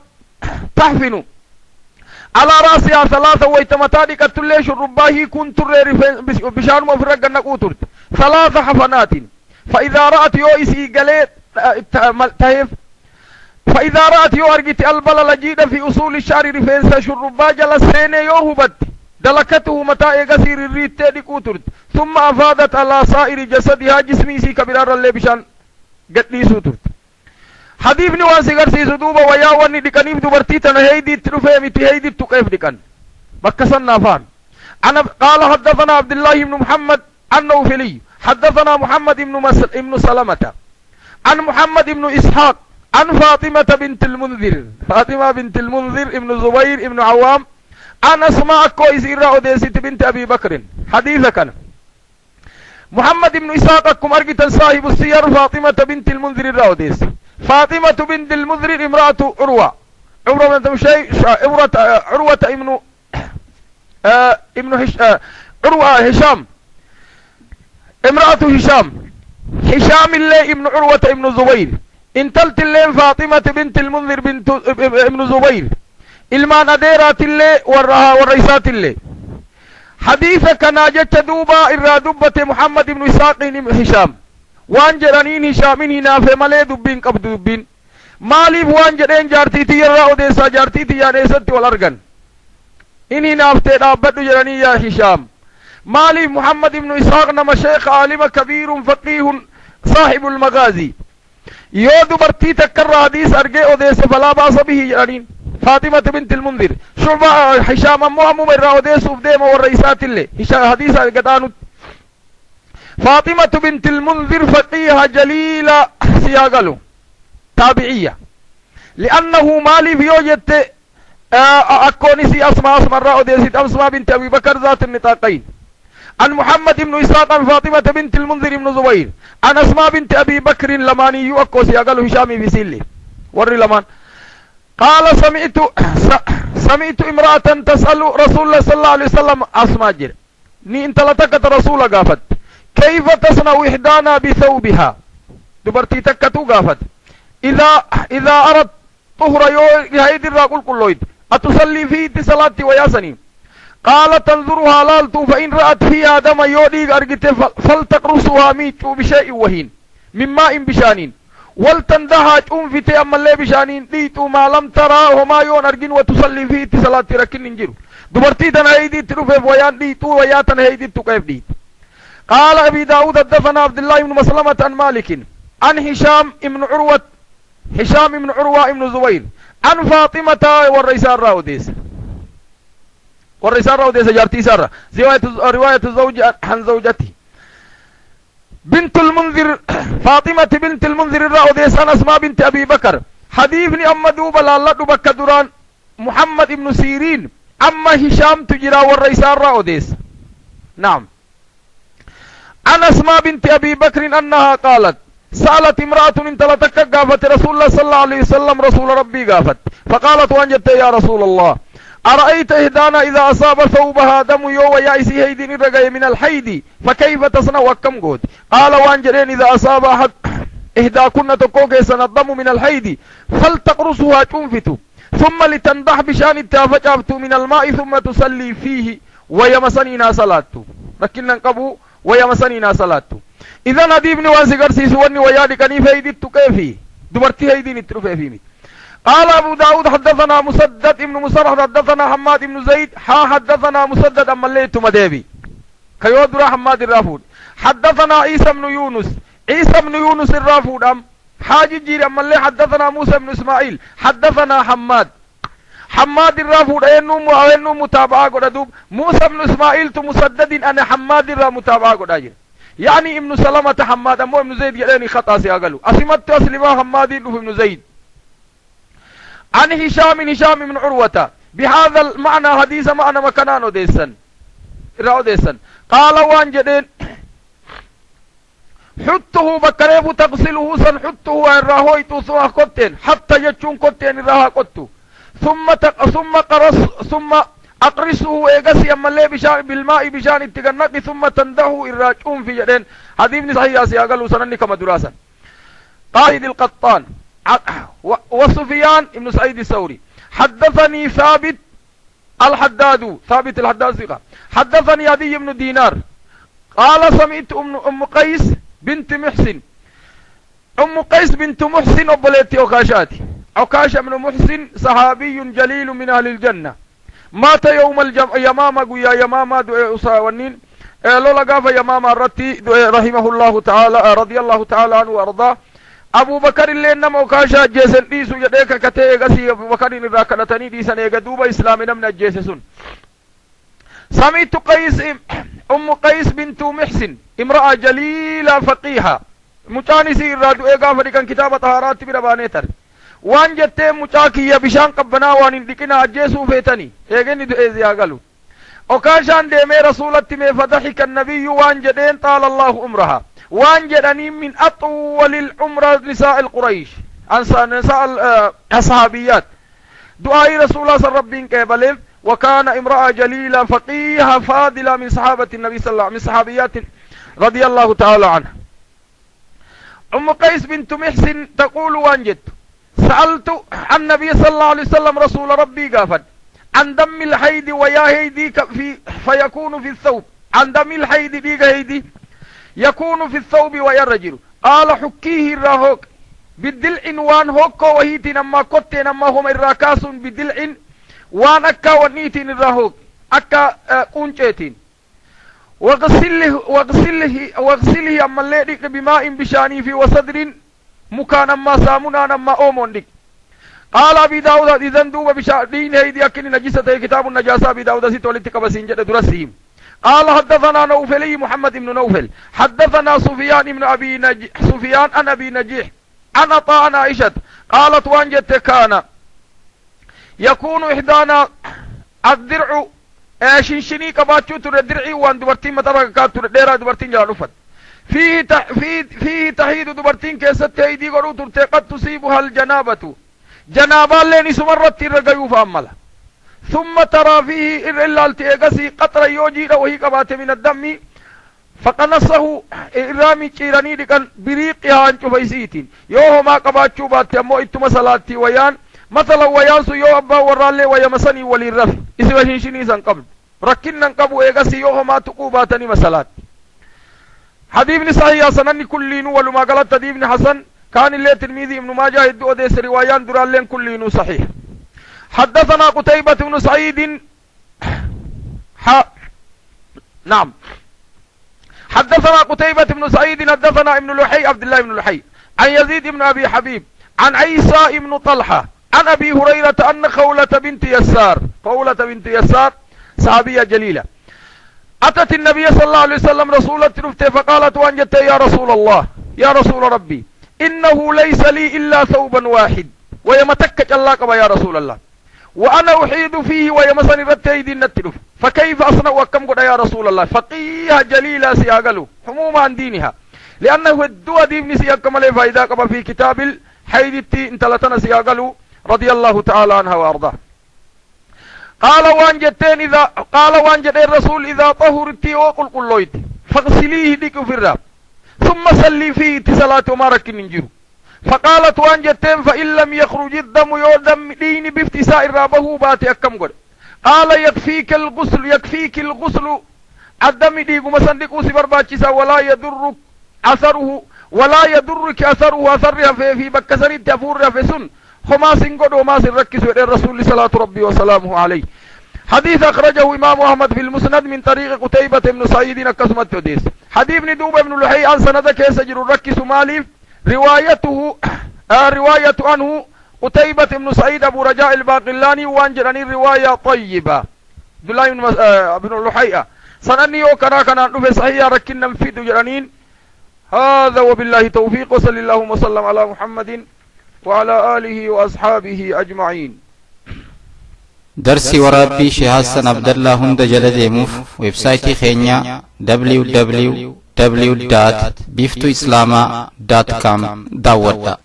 تحفن على رأسها ثلاثة ويتمتادك التليش الرباهي كن ترد بشان مفرق النقوترد 3 حفنات. فإذا رأت يوئسي قليت تهيف فإذا رأت يوارجت البلل لجيد في أصول الشعر رفنس شربا جلسين يوهبت دلكته متى يغسير الريت ديكوترد ثم أفادت على صائر جسدها جسمي سي كبيرار اللي بشان قتلي سوترد. حديث نواسي غرسي سدوبا وياواني ديكانيف دبرتي تنهيدي ترفيمتي هيدي تقيف ديكان بكسن فان. أنا قال حدثنا عبد الله بن محمد النوفلي حدثنا محمد بن سلمة عن محمد بن إسحاق عن فاطمة بنت المنذر ابن زبير ابن عوام عن أسماء كويس إراديسة بنت أبي بكر. حديث كان محمد بن إسحاق كم أرجت صاحب السير فاطمة بنت المنذر الراديس. فاطمة بنت المنذر امرأة عروة هشام امرأة هشام الله ابن عروة ابن زبير انتلت اللين فاطمة بنت المنذر بنت ابن زبير المان اديرات اللي والرئيسات اللي. حديثك ناجت دوبا الرادبة محمد بن إسحاق هشام وان جرانين هشامين هنا في ملي دبين قبض دبين مالي وان جرين جارتيتي يرى وديسا جارتيتي يا نيستي والارغن اني نافتي دابدو جراني يا هشام مالي محمد بن إسحاق نما شيخ عالم كبير فقيه صاحب المغازي يود برتي تكرر حديث أرجع أوديس فلا باس به يعني فاطمة بنت المنذر شعبة هشام مهم من أوديس وفديم والرئيسات اللي حديث قدانو فاطمة بنت المنذر فقيها جليلة سياقلو تابعية لأنه مالي فيوجت أكونيسي أسماء أوديس أسماء بنت أبي بكر ذات النطاقين. عن محمد بن إسحاق عن فاطمة بنت المنذر بن زبير عن أسماء بنت أبي بكر لماني يؤكوسي أقل هشامي في سيلي وري لمان. قال سمعت امرأة تسأل رسول الله صلى الله عليه وسلم أسماء جر ني انت لتكت رسول قافت كيف تصنع إحدانا بثوبها دبرتي تكتو قافت إذا أردت طهر يهيد الرقل كلويد أتصلي فيه صلاتي وياسني. قال تنظرها لالتو فإن رأت فيها دم يودي أرجت فلتقرصها ميتو بشيء وهين من ماء بشانين ولتندها أنفتي أما اللي بشانين ديتو ما لم ترى وما يون أرجن وتصلي فيه صلاة ركن ننجر دبرتي تنهيدي تروفي ويان ديتو وياتن هيدي تكيف ديت. قال أبي داود حدثنا عبد الله بن مسلمة عن مالك عن هشام بن عروة بن زبير عن فاطمة والرئيسان راوديس جارتي سارة رواية الزوج عن زوجته بنت المنذر فاطمة بنت المنذر الراوديس عن أسماء بنت أبي بكر حديثني أما دوب لالا دوبك دران محمد بن سيرين أما هشام تجرى والرئيسان راوديس. نعم. عن أسماء بنت أبي بكر أنها قالت سألت امرأة انتلتك قافت رسول الله صلى الله عليه وسلم رسول ربي قافت فقالت وانجدت يا رسول الله أرأيت إهدانا إذا أصاب ثوبها دم يو يائسي هيدين الرقاية من الحيد فكيف تصنع وكم قود قال وانجدين إذا أصاب أحد إهدا كنا تقوك سندم من الحيد فلتقرصها تنفتو ثم لتنضح بشان التافجابت من الماء ثم تصلي فيه ويمسنينا صلاته لكن ننقبوا ويمسنينا صلاته إذا ندي ابن وانسقر سيسواني ويادي كنيف هيدت كيفي دبرتي هيدين الترفي فيمي. قال أبو داود حدثنا مسدد ابن مسرح حدثنا حماد بن زيد حدثنا مسدد أما الليت مديبي كيودرا حماد الرافود حدثنا عيسى بن يونس الرافود حاجي جير أما اللي حدثنا موسى بن إسماعيل حدثنا حماد الرافود أينو متابعة قد دوب موسى بن إسماعيل مسدد أنا حماد الرا متابعة قد أجر يعني ابن سلمة حماد أمو ابن زيد يلاني خطأ سيقلو أسمت أسلما حماد ابن زيد عن هشام من عروة بهذا المعنى حديث معنى مكانانو ديسن قال وان جدين حطه بكريف تغسله سن حطه الراهوي توسوه كتين حتى يجون كتين الراها كتو ثم أقرسه إيقاسي أما اللي بالماء بشان التقنق ثم تنده الراجعون في جدين حديث صحيح سيقلوا سنني كما دراسا. قائد القطان وسفيان ابن سعيد الثوري حدثني ثابت الحداد ثقة حدثني عدي بن دينار قال سمعت أم قيس بنت محسن أبليتي عكاشة بن محسن صحابي جليل من أهل الجنة مات يوم يمامة قويا يمامة أساونين لولا قاف يمامة الرتي رحمه الله تعالى رضي الله تعالى عنه وأرضاه أبو بكر اللي إنما عكاشة جيسن ديسو يديك كتير قسي أبو بكر الراكنتني ديسن يقدوب إسلامنا من الجيسسون. سمعت أم قيس بنت محسن امرأة جليلة فقيها مچانسي الرادو ايقافة كان كتابة طهارات بربانيتر وان جتة مچاكية بشان قبنا وان اندكنا اجيسو فيتني ايقني دو ايزي اقلو وكاشان ديمي رسولتي مي فضحك النبي وان جدين طال الله عمرها وان جدني من أطول العمر نساء القريش نساء الصحابيات دعاء رسول الله صلى الله عليه وسلم وكان امرأة جليلة فقيها فاضلة من صحابة النبي صلى الله عليه وسلم من صحابيات رضي الله تعالى عنها. أم قيس بنت محسن تقول وانجد سألت عن النبي صلى الله عليه وسلم رسول ربي قافت عن دم الحيد ويا هيدي فيكون في الثوب عن دم الحيد ديك هيدي يكون في الثوب ويرجل قال حكيه الراهوك بالدلع وان هوكو وهيتي نما كوتي نما هم الراكاس بدلع وان اكا ونيتين الراهوك اكا قنشيتين واغسله اما الليدك بماء بشاني في وصدر مكان ما سامنا نما اومون ديك. قال ابي داود اذن دوب بشادين هيدي اكن نجسته كتاب النجاسة ابي داود سيتولتك بسين جد درسيم. قال حدثنا نوفلي محمد بن نوفل حدثنا سفيان عن ابي نجيح عن عطاء عائشة قالت وانجت كان يكون إحدانا الدرع شنشني كباتشو تر الدرعي وان دبرتين متركات تر ديرا دبرتين جالوفت فيه تحيد دبرتين كيست ايدي قرو تر قد تصيبها الجنابة جنابا لين سمرت الرقيو فأملا ثم ترى فيه إلا التيقسي قطر يوجي وهي كبات من الدم فقنصه إرامي كيراني لكن بريقها انشو فيسيتين يوه ما كباتشو بات يمو اتما صلاتي ويان مثلا ويانسو يو أبا ورالي ويمسني ولي الرف إسوا شنشني سن قبل ركنا قبو إيقسي يوه ما تقوباتني مسلات. حديث صحيح سنني كلينو ولما قالت حديث حسن كان اللي تلميذي ابن ماجه يدو ديس روايان درالين كلينو صحيح. حدثنا قتيبة بن سعيد نعم حدثنا قتيبة بن سعيد حدثنا ابن لحي عبد الله بن لحي عن يزيد بن أبي حبيب عن عيسى بن طلحة عن أبي هريرة أن خولة بنت يسار صحابية جليلة أتت النبي صلى الله عليه وسلم رسولة رفته فقالت وانجت يا رسول الله يا رسول ربي إنه ليس لي إلا ثوبا واحد ويمتكك الله يا رسول الله وأنا أحيد فيه ويمسني رتيد النتلف فكيف أصنع وكم قد يا رسول الله فقيها جليلة سياقلوا حموما عن دينها لأنه الدواء ديبني سياقم عليه فإذا قم في كتاب الحيد التي انتلتنا سياقلوا رضي الله تعالى عنها وأرضاه قال وانجتين الرسول إذا طهرتي وقل قلويت فاغسليه ديك في الراب ثم صلي فيه صلاة ومارك ننجر فقالت وانجتين فإن لم يخرج الدم يودم دين بافتساء رابه باتي أكم قل قال يكفيك الغسل الدم ديك مسندق سبر باتشسا ولا يدرك أثره أثرها في بكسر تفور في سن خماس قد وما سنركز الرسول صلاة ربي وسلامه عليه حديث أخرجه إمام أحمد في المسند من طريق قتيبة بن سعيد كسمت حديث حديث بن دوبة بن لحي عن سندك يسجر الركس مالي رواية عنه قتيبة بن سعيد أبو رجاء الباقلاني وانجرني رواية طيبة دلاي بن لحي سنني وكرا كان نفي صحيح ركنا في جرانين هذا وبالله توفيق وصلى الله وسلم على محمد وعلى آله وأصحابه أجمعين درسي ورابي شيخ حسن عبد الله هند جلد موف ويب سايتي خينيا www.biftoislama.com داوتا